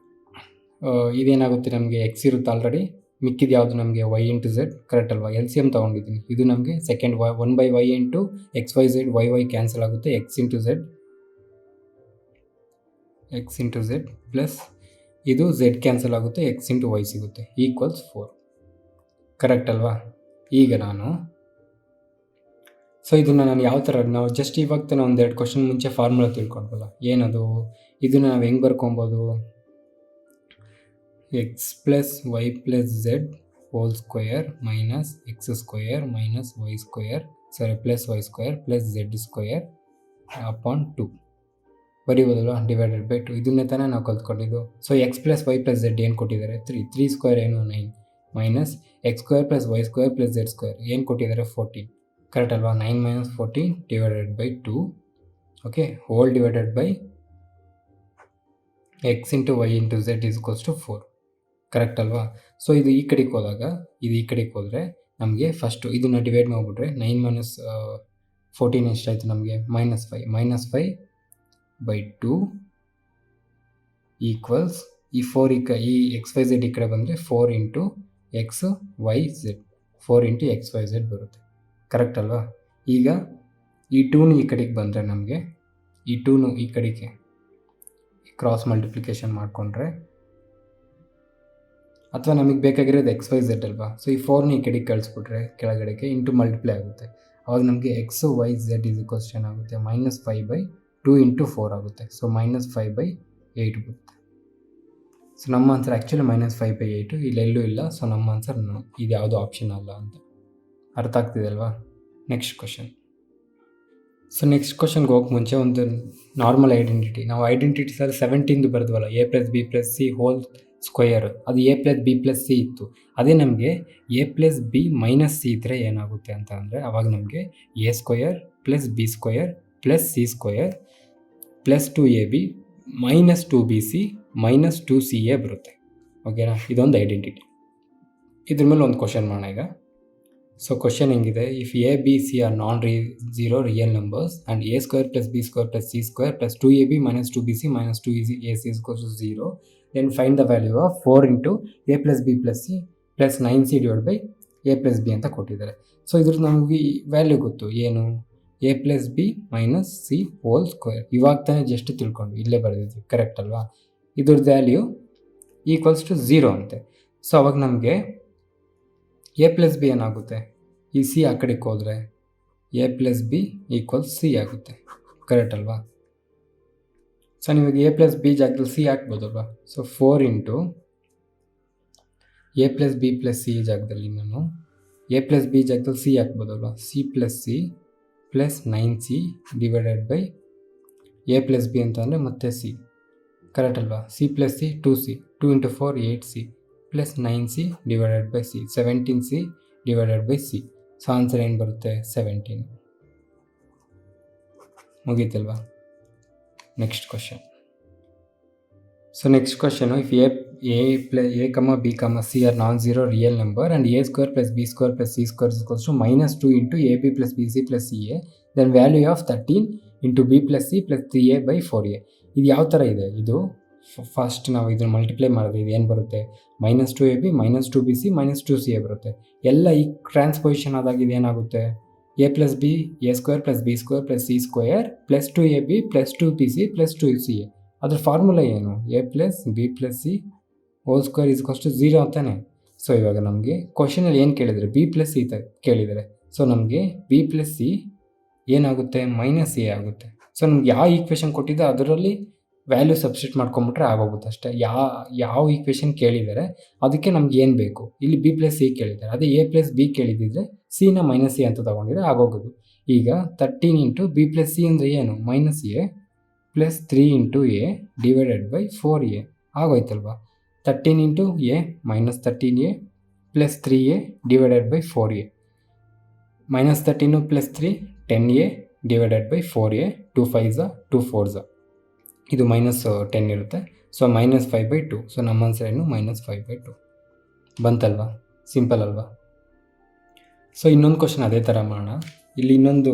ಇದೇನಾಗುತ್ತೆ ನಮಗೆ ಎಕ್ಸ್ ಇರುತ್ತೆ ಆಲ್ರೆಡಿ, ಮಿಕ್ಕಿದ್ದು ಯಾವುದು ನಮಗೆ ವೈ ಇಂಟು ಝೆಡ್. ಕರೆಕ್ಟ್ ಅಲ್ವಾ? ಎಲ್ ಸಿ ಎಮ್ ತೊಗೊಂಡಿದ್ದೀನಿ. ಇದು ನಮಗೆ second 1/y into X Y Z, Y cancel ಆಗುತ್ತೆ, ಎಕ್ಸ್ ಇಂಟು ಝೆಡ್ ಪ್ಲಸ್ ಇದು ಝೆಡ್ ಕ್ಯಾನ್ಸಲ್ ಆಗುತ್ತೆ, ಎಕ್ಸ್ ಇಂಟು ವೈ ಸಿಗುತ್ತೆ, ಈಕ್ವಲ್ಸ್ 4. ಕರೆಕ್ಟ್ ಅಲ್ವಾ? ಈಗ ಸೊ ಇದನ್ನು ನಾನು ಯಾವ ಥರ, ನಾವು ಜಸ್ಟ್ ಇವಾಗ ತಾನು ಒಂದೆರಡು ಕ್ವಶನ್ ಮುಂಚೆ ಫಾರ್ಮುಲಾ ತಿಳ್ಕೊಳ್ಬಲ್ಲ, ಏನದು, ಇದನ್ನು ನಾವು ಹೆಂಗೆ ಬರ್ಕೊಬೋದು, X plus Y plus Z whole square minus X square minus Y square plus Y square plus Z square upon 2 ಬರೀಬೋದಲ್ವ, ಡಿವೈಡೆಡ್ ಬೈ 2. ಇದನ್ನೇ ತಾನೇ ನಾವು ಕಲ್ತ್ಕೊಂಡಿದ್ದು. So X plus Y plus Z ಏನು ಕೊಟ್ಟಿದ್ದಾರೆ? 3 ಸ್ಕ್ವೇರ್ ಏನು 9 minus X square plus Y square plus Z square ಏನು ಕೊಟ್ಟಿದ್ದಾರೆ? 14. ಕರೆಕ್ಟ್ ಅಲ್ವಾ? 9 minus 14 divided by 2, okay, whole divided by X into Y into z is equals to 4. Correct ಅಲ್ವಾ? So ಇದು ಈ ಕಡೆಗೆ ಹೋದಾಗ ಇದು ಈ ಕಡೆಗೆ ಹೋದರೆ ನಮಗೆ ಫಸ್ಟು ಇದನ್ನು ಡಿವೈಡ್ ಮಾಡಿಬಿಟ್ರೆ 9 ಮೈನಸ್ 14 ಎಷ್ಟಾಯಿತು ನಮಗೆ? -5 ಬೈ 2 ಈಕ್ವಲ್ಸ್ ಈ 4 ಈ ಎಕ್ಸ್ ವೈ ಝೆಡ್ ಈ ಕಡೆ ಬಂದರೆ 4 into X Y z 4 into X Y z ಬರುತ್ತೆ. ಕರೆಕ್ಟ್ ಅಲ್ವಾ? ಈಗ ಈ 2ನು ಈ ಕಡೆಗೆ ಬಂದರೆ ನಮಗೆ ಈ 2ನು ಈ ಕಡೆಗೆ ಕ್ರಾಸ್ ಮಲ್ಟಿಪ್ಲಿಕೇಶನ್ ಮಾಡಿಕೊಂಡ್ರೆ, ಅಥವಾ ನಮಗೆ ಬೇಕಾಗಿರೋದು ಎಕ್ಸ್ ವೈ ಝೆಡ್ ಅಲ್ವಾ? ಸೊ ಈ 4ನ ಈ ಕಡೆಗೆ ಕಳಿಸ್ಬಿಟ್ರೆ ಕೆಳಗಡೆಗೆ ಇಂಟು ಮಲ್ಟಿಪ್ಲೈ ಆಗುತ್ತೆ. ಅವಾಗ ನಮಗೆ x Y z is equals ಏನಾಗುತ್ತೆ? -5 ಬೈ 2 ಇಂಟು 4 ಆಗುತ್ತೆ. ಸೊ -5 ಬೈ 8 ಬರುತ್ತೆ. ಸೊ ನಮ್ಮ ಆನ್ಸರ್ ಆ್ಯಕ್ಚುಲಿ -5 ಬೈ 8 ಇಲ್ಲೆಲ್ಲೂ ಇಲ್ಲ. ಸೊ ನಮ್ಮ ಆನ್ಸರ್ ಇದು ಯಾವುದೋ ಆಪ್ಷನ್ ಅಲ್ಲ ಅಂತ ಅರ್ಥ ಆಗ್ತಿದೆ ಅಲ್ವಾ? Next question. ಸೊ ನೆಕ್ಸ್ಟ್ ಕ್ವಶನ್ಗೆ ಹೋಗಕ್ಕೆ ಮುಂಚೆ ಒಂದು ನಾರ್ಮಲ್ ಐಡೆಂಟಿಟಿ, ನಾವು ಐಡೆಂಟಿಟೀಸಲ್ಲಿ 17 ಬರೆದ್ವಲ್ಲ, a plus B plus C whole square, ಅದು a plus B plus C ಇತ್ತು. ಅದೇ ನಮಗೆ a plus B minus C ಇದ್ದರೆ ಏನಾಗುತ್ತೆ ಅಂತ ಅಂದರೆ, ಅವಾಗ ನಮಗೆ a square plus B square plus C square plus 2ab minus 2bc minus 2ca ಬರುತ್ತೆ. ಓಕೆನಾ? ಇದೊಂದು ಐಡೆಂಟಿಟಿ. ಇದ್ರ ಮೇಲೆ ಒಂದು ಕ್ವಶನ್ ಮಾಡೋಣ ಈಗ. ಸೊ ಕ್ವಶನ್ ಹೆಂಗಿದೆ? If A B C are non zero real numbers and a square plus B square plus C square plus 2ab minus 2bc minus 2ac is equals to 0, then find the value of 4 into a plus B plus C plus 9c divide by a plus B ಅಂತ ಕೊಟ್ಟಿದ್ದಾರೆ. So ಇದ್ರದ್ದು ನಮಗೆ value ಗೊತ್ತು ಏನು? a plus B minus C whole square. ಇವಾಗ ತಾನೇ just ತಿಳ್ಕೊಂಡು ಇಲ್ಲೇ ಬರೆದಿದ್ವಿ. ಕರೆಕ್ಟ್ ಅಲ್ವಾ? ಇದ್ರದ್ದು ವ್ಯಾಲ್ಯೂ ಈಕ್ವಲ್ಸ್ ಟು 0 ಅಂತೆ. ಸೊ ಅವಾಗ ನಮಗೆ a ಪ್ಲಸ್ ಬಿ ಏನಾಗುತ್ತೆ? ಈ ಸಿ ಆ ಕಡೆಗೆ ಹೋದರೆ a plus B equals C ಆಗುತ್ತೆ. ಕರೆಕ್ಟ್ ಅಲ್ವಾ? ಸೊ ನಿಮಗೆ a ಪ್ಲಸ್ ಬಿ ಜಾಗದಲ್ಲಿ ಸಿ ಹಾಕ್ಬೋದಲ್ವಾ? So 4 into a plus B plus C ಜಾಗದಲ್ಲಿ ನಾನು a ಪ್ಲಸ್ ಬಿ ಜಾಗದಲ್ಲಿ ಸಿ ಹಾಕ್ಬೋದಲ್ವಾ? C plus C plus 9c divided by a plus B ಅಂತ ಅಂದರೆ ಮತ್ತೆ ಸಿ. ಕರೆಕ್ಟ್ ಅಲ್ವಾ? C plus C 2c 2 into 4 8c plus 9c divided by C 17c divided by C. So answer ಏನು ಬರುತ್ತೆ? 17. ಮುಗೀತಲ್ವಾ? Next question. So next question, if a comma b comma c are non zero real number and a square plus B square plus C square equals to -2 into ab plus bc plus ca, then value of 13 into b plus C plus 3a by 4a. ಇದು ಯಾವ ಥರ ಇದೆ? ಇದು first ನಾವು ಇದನ್ನು multiply ಮಾಡಿದ್ರೆ ಇದು ಏನು ಬರುತ್ತೆ? -2ab minus 2bc minus 2ca ಬರುತ್ತೆ. ಎಲ್ಲ ಈ ಟ್ರಾನ್ಸ್ಪೊಸಿಷನ್ ಆದಾಗ ಇದು ಏನಾಗುತ್ತೆ? a plus b a square plus B square plus C square plus 2ab plus 2bc plus 2ca. ಅದ್ರ ಫಾರ್ಮುಲಾ ಏನು? a plus B plus C whole square is equals to 0 ಅಂತಾನೆ. So ಇವಾಗ ನಮಗೆ ಕ್ವಶನಲ್ಲಿ ಏನು ಕೇಳಿದರೆ? ಬಿ ಪ್ಲಸ್ ಸಿ ಕೇಳಿದರೆ. So ನಮಗೆ ಬಿ ಪ್ಲಸ್ ಸಿ ಏನಾಗುತ್ತೆ? -a ಆಗುತ್ತೆ. ಸೊ ನಮ್ಗೆ ಯಾವ ಈಕ್ವೇಷನ್ ಕೊಟ್ಟಿದ್ದೆ ಅದರಲ್ಲಿ ವ್ಯಾಲ್ಯೂ ಸಬ್ಸ್ಟಿಟ್ಯೂಟ್ ಮಾಡ್ಕೊಂಬಿಟ್ರೆ ಆಗೋಗುತ್ತೆ ಅಷ್ಟೇ. ಯಾವ ಈಕ್ವೇಷನ್ ಕೇಳಿದ್ದಾರೆ ಅದಕ್ಕೆ ನಮ್ಗೆ ಏನು ಬೇಕು? ಇಲ್ಲಿ ಬಿ ಪ್ಲಸ್ ಸಿ ಕೇಳಿದ್ದಾರೆ, ಅದೇ a ಪ್ಲಸ್ ಬಿ ಕೇಳಿದ್ದಿದ್ರೆ ಸಿನ -a ಅಂತ ತೊಗೊಂಡಿದ್ರೆ ಆಗೋಗೋದು. ಈಗ 13 ಇಂಟು ಬಿ ಪ್ಲಸ್ ಸಿ ಅಂದರೆ ಏನು? -a plus 3 into a divided by 4a ಆಗೋಯ್ತಲ್ವಾ? 13 into a minus 13a plus 3a divided by 4a minus 13 plus 3 10a divided by 4a 2 5 2 4 ಇದು -10 ಇರುತ್ತೆ. So -5/2. So ನಮ್ಮ answer ಏನು? -5/2 ಬಂತಲ್ವಾ? Simple ಅಲ್ವಾ? So ಇನ್ನೊಂದು question ಅದೇ ಥರ ಮಾಡೋಣ. ಇಲ್ಲಿ ಇನ್ನೊಂದು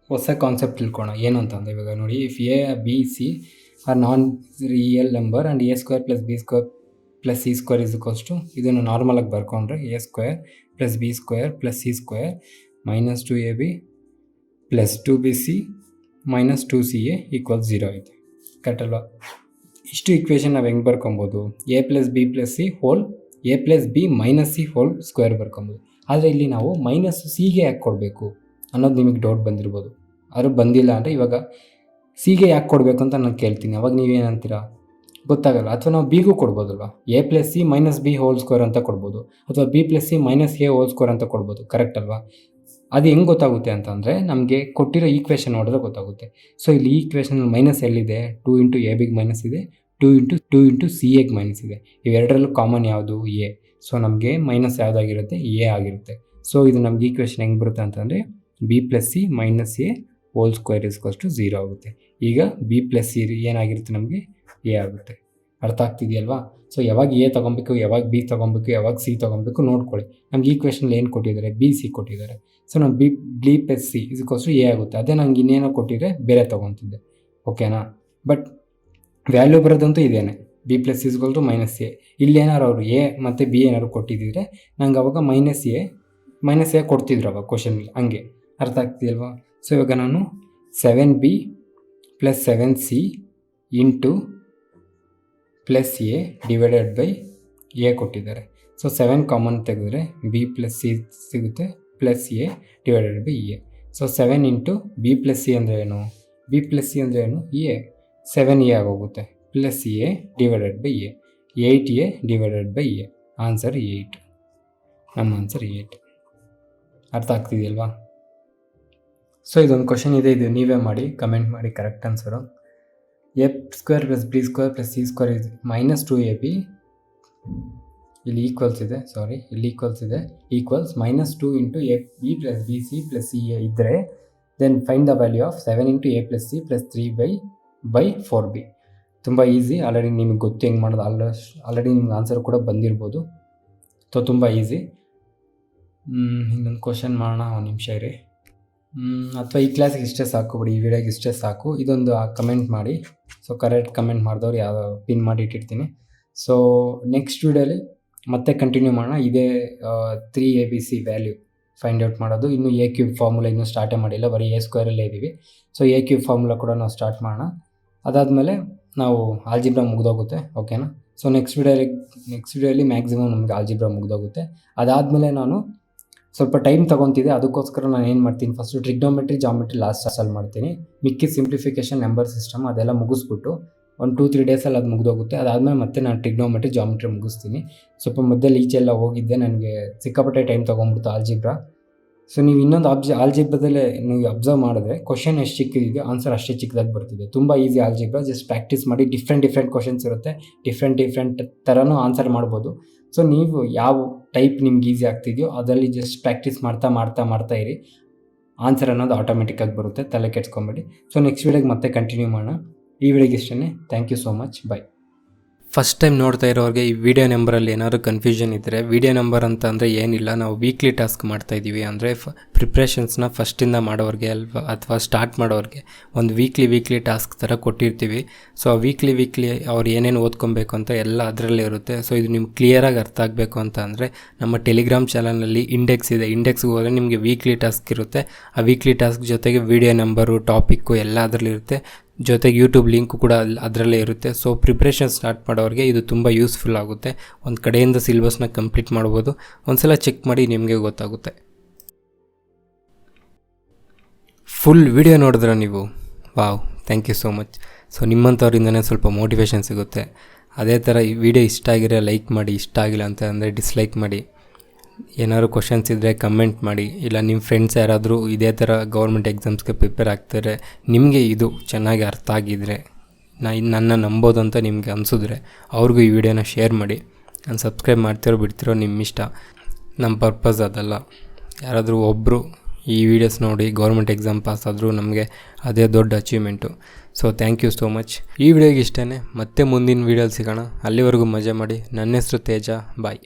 ಹೊಸ ಕಾನ್ಸೆಪ್ಟ್ ತಿಳ್ಕೋಣ. ಏನು ಅಂತಂದರೆ, ಇವಾಗ ನೋಡಿ, if a b c are non real number and a square plus B square plus C square is equals to, ಇದನ್ನು ನಾರ್ಮಲಾಗಿ ಬರ್ಕೊಂಡ್ರೆ a square plus B square plus C square minus 2ab plus 2bc minus 2ca equals 0 ಐತೆ. Correct ಅಲ್ವಾ? ಇಷ್ಟು equation ನಾವು ಹೆಂಗೆ ಬರ್ಕೊಬೋದು? a plus B plus C whole a plus B minus C whole square ಬರ್ಕೊಬೋದು. ಆದರೆ ಇಲ್ಲಿ ನಾವು ಮೈನಸ್ ಸಿಗೆ ಯಾಕೆ ಕೊಡಬೇಕು ಅನ್ನೋದು ನಿಮಗೆ ಡೌಟ್ ಬಂದಿರ್ಬೋದು. ಆದರೂ ಬಂದಿಲ್ಲ ಅಂದರೆ ಇವಾಗ ಸಿಗೆ ಯಾಕೆ ಕೊಡಬೇಕು ಅಂತ ನಾನು ಕೇಳ್ತೀನಿ. ಅವಾಗ ನೀವೇನಂತೀರಾ? ಗೊತ್ತಾಗಲ್ಲ. ಅಥವಾ ನಾವು ಬಿಗೂ ಕೊಡ್ಬೋದಲ್ವ, A plus C minus B whole square ಅಂತ ಕೊಡ್ಬೋದು, ಅಥವಾ B plus C minus A whole square ಅಂತ ಕೊಡ್ಬೋದು. ಕರೆಕ್ಟ್ ಅಲ್ವಾ? ಅದು ಹೆಂಗೆ ಗೊತ್ತಾಗುತ್ತೆ ಅಂತಂದರೆ ನಮಗೆ ಕೊಟ್ಟಿರೋ ಈಕ್ವೇಷನ್ ನೋಡಿದ್ರೆ ಗೊತ್ತಾಗುತ್ತೆ. ಸೊ ಇಲ್ಲಿ ಈಕ್ವೇಷನ್ ಮೈನಸ್ ಎಲ್ಲಿದೆ? 2 ಇಂಟು ಎ ಬಿಗೆ ಮೈನಸ್ ಇದೆ, 2 ಇಂಟು ಸಿ ಎಗೆ ಮೈನಸ್ ಇದೆ. ಇವೆರಡರಲ್ಲೂ ಕಾಮನ್ ಯಾವುದು? ಎ. ಸೊ ನಮಗೆ ಮೈನಸ್ ಯಾವುದಾಗಿರುತ್ತೆ? ಎ ಆಗಿರುತ್ತೆ. ಸೊ ಇದು ನಮ್ಗೆ ಈಕ್ವೇಷನ್ ಹೆಂಗೆ ಬರುತ್ತೆ ಅಂತಂದರೆ B plus C minus A whole square equals to 0 ಆಗುತ್ತೆ. ಈಗ ಬಿ ಪ್ಲಸ್ ಸಿ ಏನಾಗಿರುತ್ತೆ? ನಮಗೆ ಎ ಆಗುತ್ತೆ. ಅರ್ಥ ಆಗ್ತಿದೆಯಲ್ವಾ? ಸೊ ಯಾವಾಗ ಎ ತೊಗೊಬೇಕು, ಯಾವಾಗ ಬಿ ತೊಗೊಬೇಕು, ಯಾವಾಗ ಸಿ ತೊಗೊಬೇಕು ನೋಡ್ಕೊಳ್ಳಿ. ನಮ್ಗೆ ಈಕ್ವೇಷನಲ್ಲಿ ಏನು ಕೊಟ್ಟಿದ್ದಾರೆ? ಬಿ ಸಿ ಕೊಟ್ಟಿದ್ದಾರೆ. ಸೊ ನಾವು B plus C equals to A ಆಗುತ್ತೆ. ಅದೇ ನಂಗೆ ಇನ್ನೇನೋ ಕೊಟ್ಟಿದ್ರೆ ಬೇರೆ ತೊಗೊತಿದ್ದೆ. ಓಕೆನಾ? ಬಟ್ ವ್ಯಾಲ್ಯೂ ಬರೋದಂತೂ ಇದೇನೆ, b plus c is equal to minus a. ಇಲ್ಲಿ ಏನಾರು ಅವರು ಎ ಮತ್ತು ಬಿ ಏನಾದ್ರು ಕೊಟ್ಟಿದ್ದಿದ್ರೆ ನಂಗೆ ಅವಾಗ ಮೈನಸ್ ಎ ಕೊಡ್ತಿದ್ರು ಅವಾಗ ಕ್ವಶನಲ್ಲಿ. ಹಂಗೆ ಅರ್ಥ ಆಗ್ತಿದೆಯಲ್ವಾ? ಸೊ ಇವಾಗ ನಾನು 7b plus 7c into plus A divided by A ಕೊಟ್ಟಿದ್ದಾರೆ. ಸೊ 7 ಕಾಮನ್ ತೆಗೆದ್ರೆ ಬಿ ಪ್ಲಸ್ ಸಿ ಸಿಗುತ್ತೆ, plus A divided by A. So 7 into B plus C ಅಂದರೆ ಏನು? ಬಿ ಪ್ಲಸ್ ಸಿ ಅಂದರೆ ಏನು? ಎ. 7 ಎ ಆಗೋಗುತ್ತೆ, plus A divided by A. 8a divided by A. Answer 8. ನಮ್ಮ answer 8. ಅರ್ಥ ಆಗ್ತಿದೆಯಲ್ವಾ? So ಇದೊಂದು ಕ್ವಶನ್ ಇದೆ, ಇದು ನೀವೇ ಮಾಡಿ, ಕಮೆಂಟ್ ಮಾಡಿ correct answer. A square plus B square plus C square ಇದು ಮೈನಸ್ 2ab ಇಲ್ಲಿ ಈಕ್ವಲ್ಸ್ ಇದೆ, ಇಲ್ಲಿ ಈಕ್ವಲ್ಸ್ ಇದೆ, equals minus 2 into A B plus B C plus C A ಇದ್ದರೆ then find the value of 7 into A plus C plus 3 by 4b. ತುಂಬ easy, already ನಿಮಗೆ ಗೊತ್ತು ಹೆಂಗೆ ಮಾಡೋದು. ಆಲ್ರೆಡಿ ನಿಮ್ಗೆ ಆನ್ಸರ್ ಕೂಡ ಬಂದಿರ್ಬೋದು. ಸೊ ತುಂಬ ಈಸಿ. ಇನ್ನೊಂದು ಕ್ವಶನ್ ಮಾಡೋಣ, ಒಂದು ನಿಮಿಷ ಇರಿ. ಅಥವಾ ಈ ಕ್ಲಾಸಿಗೆ ಇಷ್ಟೇ ಸಾಕು ಬಿಡಿ, ಈ ವಿಡಿಯೋಗೆ ಇಷ್ಟೇ ಸಾಕು. ಇದೊಂದು ಕಮೆಂಟ್ ಮಾಡಿ. ಸೊ ಕರೆಕ್ಟ್ ಕಮೆಂಟ್ ಮಾಡಿದವ್ರು ಯಾವ ಪಿನ್ ಮಾಡಿ ಇಟ್ಟಿರ್ತೀನಿ. ಸೊ ನೆಕ್ಸ್ಟ್ ವಿಡಿಯೋಲಿ ಮತ್ತೆ ಕಂಟಿನ್ಯೂ ಮಾಡೋಣ. ಇದೇ 3abc ವ್ಯಾಲ್ಯೂ ಫೈಂಡ್ ಔಟ್ ಮಾಡೋದು. ಇನ್ನು ಎ ಕ್ಯೂಬ್ ಫಾರ್ಮುಲಾ ಇನ್ನೂ ಸ್ಟಾರ್ಟೇ ಮಾಡಿಲ್ಲ, ಬರೀ ಎ ಸ್ಕ್ವೇರಲ್ಲೇ ಇದ್ದೀವಿ. ಸೊ ಎ ಕ್ಯೂಬ್ ಫಾರ್ಮುಲಾ ಕೂಡ ನಾವು ಸ್ಟಾರ್ಟ್ ಮಾಡೋಣ. ಅದಾದಮೇಲೆ ನಾವು ಆಲ್ಜಿಬ್ರಾ ಮುಗಿದೋಗುತ್ತೆ. ಓಕೆನಾ? ಸೊ ನೆಕ್ಸ್ಟ್ ವಿಡಿಯೋಲಿ ಮ್ಯಾಕ್ಸಿಮಮ್ ನಮಗೆ ಆಲ್ಜಿಬ್ರಾ ಮುಗಿದೋಗುತ್ತೆ. ಅದಾದಮೇಲೆ ನಾನು ಸ್ವಲ್ಪ ಟೈಮ್ ತೊಗೊತಿದ್ದೆ, ಅದಕ್ಕೋಸ್ಕರ ನಾನು ಏನು ಮಾಡ್ತೀನಿ, first trigonometry geometry last solve ಮಾಡ್ತೀನಿ. ಮಿಕ್ಕಿ ಸಿಂಪ್ಲಿಫಿಕೇಷನ್, ನಂಬರ್ ಸಿಸ್ಟಮ್ ಅದೆಲ್ಲ ಮುಗಿಸ್ಬಿಟ್ಟು ಒಂದು 2-3 ಡೇಸಲ್ಲಿ ಅದು ಮುಗಿದೋಗುತ್ತೆ. ಅದಾದಮೇಲೆ ಮತ್ತೆ ನಾನು ಟ್ರಿಗ್ನೋಮೆಟ್ರಿ ಜಾಮೆಟ್ರಿ ಮುಗಿಸ್ತೀನಿ. ಸ್ವಲ್ಪ ಮಧ್ಯದಲ್ಲಿ ಈಚೆಲ್ಲ ಹೋಗಿದ್ದೆ, ನನಗೆ ಸಿಕ್ಕಾಪಟ್ಟೆ ಟೈಮ್ ತೊಗೊಂಡ್ಬಿಡ್ತು ಆಲ್ಜಿಬ್ರಾ. ಸೊ ನೀವು ಇನ್ನೊಂದು ಆಲ್ಜಿಬ್ರಾದಲ್ಲೇ ನೀವು ಅಬ್ಸರ್ವ್ ಮಾಡಿದ್ರೆ ಕ್ವಶನ್ ಎಷ್ಟು ಚಿಕ್ಕಿದೆಯೋ ಆನ್ಸರ್ ಅಷ್ಟೇ ಚಿಕ್ಕದಾಗಿ ಬರ್ತಿದೆ. ತುಂಬ ಈಸಿ ಆಲ್ಜಿಬ್ರಾ, ಜಸ್ಟ್ ಪ್ರಾಕ್ಟೀಸ್ ಮಾಡಿ. ಡಿಫ್ರೆಂಟ್ ಕ್ವಶನ್ಸ್ ಇರುತ್ತೆ, ಡಿಫ್ರೆಂಟ್ ಥರನೂ ಆನ್ಸರ್ ಮಾಡ್ಬೋದು. ಸೊ ನೀವು ಯಾವ ಟೈಪ್ ನಿಮ್ಗೆ ಈಸಿ ಆಗ್ತಿದೆಯೋ ಅದರಲ್ಲಿ ಜಸ್ಟ್ ಪ್ರಾಕ್ಟೀಸ್ ಮಾಡ್ತಾ ಇರಿ. ಆನ್ಸರ್ ಅನ್ನೋದು ಆಟೋಮೆಟಿಕ್ಕಾಗಿ ಬರುತ್ತೆ, ತಲೆ ಕೆಡ್ಸ್ಕೊಂಬೇಡಿ. ಸೊ ನೆಕ್ಸ್ಟ್ ವಿಡಿಯೋಗೆ ಮತ್ತೆ ಕಂಟಿನ್ಯೂ ಮಾಡೋಣ. ಈ ವಿಡಿಯೋಗೆ ಇಷ್ಟೇ. Thank you so much. Bye. First time ನೋಡ್ತಾ ಇರೋರಿಗೆ ಈ ವಿಡಿಯೋ ನಂಬರಲ್ಲಿ ಏನಾದರೂ ಕನ್ಫ್ಯೂಷನ್ ಇದ್ದರೆ, ವಿಡಿಯೋ ನಂಬರ್ ಅಂತ ಅಂದರೆ ಏನಿಲ್ಲ, ನಾವು ವೀಕ್ಲಿ ಟಾಸ್ಕ್ ಮಾಡ್ತಾಯಿದ್ದೀವಿ. ಅಂದರೆ ಪ್ರಿಪ್ರೇಷನ್ಸ್ನ ಫಸ್ಟಿಂದ ಮಾಡೋರಿಗೆ ಅಥವಾ ಸ್ಟಾರ್ಟ್ ಮಾಡೋರಿಗೆ ಒಂದು ವೀಕ್ಲಿ ಟಾಸ್ಕ್ ಥರ ಕೊಟ್ಟಿರ್ತೀವಿ. ಸೊ ಆ ವೀಕ್ಲಿ ಅವ್ರು ಏನೇನು ಓದ್ಕೊಬೇಕು ಅಂತ ಎಲ್ಲ ಅದರಲ್ಲೇ ಇರುತ್ತೆ. ಸೊ ಇದು ನಿಮ್ಗೆ ಕ್ಲಿಯರಾಗಿ ಅರ್ಥ ಆಗಬೇಕು ಅಂತ ಅಂದರೆ ನಮ್ಮ ಟೆಲಿಗ್ರಾಮ್ ಚಾನಲ್ನಲ್ಲಿ ಇಂಡೆಕ್ಸ್ ಇದೆ. ಇಂಡೆಕ್ಸ್ಗೆ ಹೋದರೆ ನಿಮಗೆ ವೀಕ್ಲಿ ಟಾಸ್ಕ್ ಇರುತ್ತೆ. ಆ ವೀಕ್ಲಿ ಟಾಸ್ಕ್ ಜೊತೆಗೆ ವಿಡಿಯೋ ನಂಬರು, ಟಾಪಿಕ್ಕು ಎಲ್ಲ ಅದರಲ್ಲಿರುತ್ತೆ. ಜೊತೆಗೆ ಯೂಟ್ಯೂಬ್ ಲಿಂಕು ಕೂಡ ಅದರಲ್ಲೇ ಇರುತ್ತೆ. ಸೊ ಪ್ರಿಪ್ರೇಷನ್ ಸ್ಟಾರ್ಟ್ ಮಾಡೋರಿಗೆ ಇದು ತುಂಬ ಯೂಸ್ಫುಲ್ ಆಗುತ್ತೆ. ಒಂದು ಕಡೆಯಿಂದ ಸಿಲೆಬಸ್ನ ಕಂಪ್ಲೀಟ್ ಮಾಡ್ಬೋದು. ಒಂದ್ಸಲ ಚೆಕ್ ಮಾಡಿ, ನಿಮಗೆ ಗೊತ್ತಾಗುತ್ತೆ. ಫುಲ್ ವಿಡಿಯೋ ನೋಡಿದ್ರೆ ನೀವು, wow, thank you so much. So ನಿಮ್ಮಂಥವ್ರಿಂದನೇ ಸ್ವಲ್ಪ ಮೋಟಿವೇಶನ್ ಸಿಗುತ್ತೆ. ಅದೇ ಥರ ಈ ವಿಡಿಯೋ ಇಷ್ಟ ಆಗಿರೋ ಲೈಕ್ ಮಾಡಿ, ಇಷ್ಟ ಆಗಿಲ್ಲ ಅಂತ ಅಂದರೆ ಡಿಸ್ಲೈಕ್ ಮಾಡಿ. ಏನಾದ್ರು ಕ್ವಶನ್ಸ್ ಇದ್ದರೆ ಕಮೆಂಟ್ ಮಾಡಿ. ಇಲ್ಲ ನಿಮ್ಮ ಫ್ರೆಂಡ್ಸ್ ಯಾರಾದರೂ ಇದೇ ಥರ ಗೌರ್ಮೆಂಟ್ ಎಕ್ಸಾಮ್ಸ್ಗೆ ಪ್ರಿಪೇರ್ ಆಗ್ತಾರೆ, ನಿಮಗೆ ಇದು ಚೆನ್ನಾಗಿ ಅರ್ಥ ಆಗಿದ್ದರೆ, ನನ್ನ ನಂಬೋದು ಅಂತ ನಿಮಗೆ ಅನಿಸಿದ್ರೆ ಅವ್ರಿಗೂ ಈ ವಿಡಿಯೋನ ಶೇರ್ ಮಾಡಿ. ನಾನು ಸಬ್ಸ್ಕ್ರೈಬ್ ಮಾಡ್ತಿರೋ ಬಿಡ್ತಿರೋ ನಿಮ್ಮ ಇಷ್ಟ. ನಮ್ಮ ಪರ್ಪಸ್ ಅದಲ್ಲ. ಯಾರಾದರೂ ಒಬ್ಬರು ಈ ವಿಡಿಯೋಸ್ ನೋಡಿ ಗೌರ್ಮೆಂಟ್ ಎಕ್ಸಾಮ್ ಪಾಸ್ ಆದರೂ ನಮಗೆ ಅದೇ ದೊಡ್ಡ achievement. So thank you so much. ಈ ವಿಡಿಯೋಗೆ ಇಷ್ಟೇ. ಮತ್ತೆ ಮುಂದಿನ ವೀಡಿಯೋಲಿ ಸಿಗೋಣ. ಅಲ್ಲಿವರೆಗೂ ಮಜಾ ಮಾಡಿ. ನನ್ನ ಹೆಸರು ತೇಜ. ಬಾಯ್.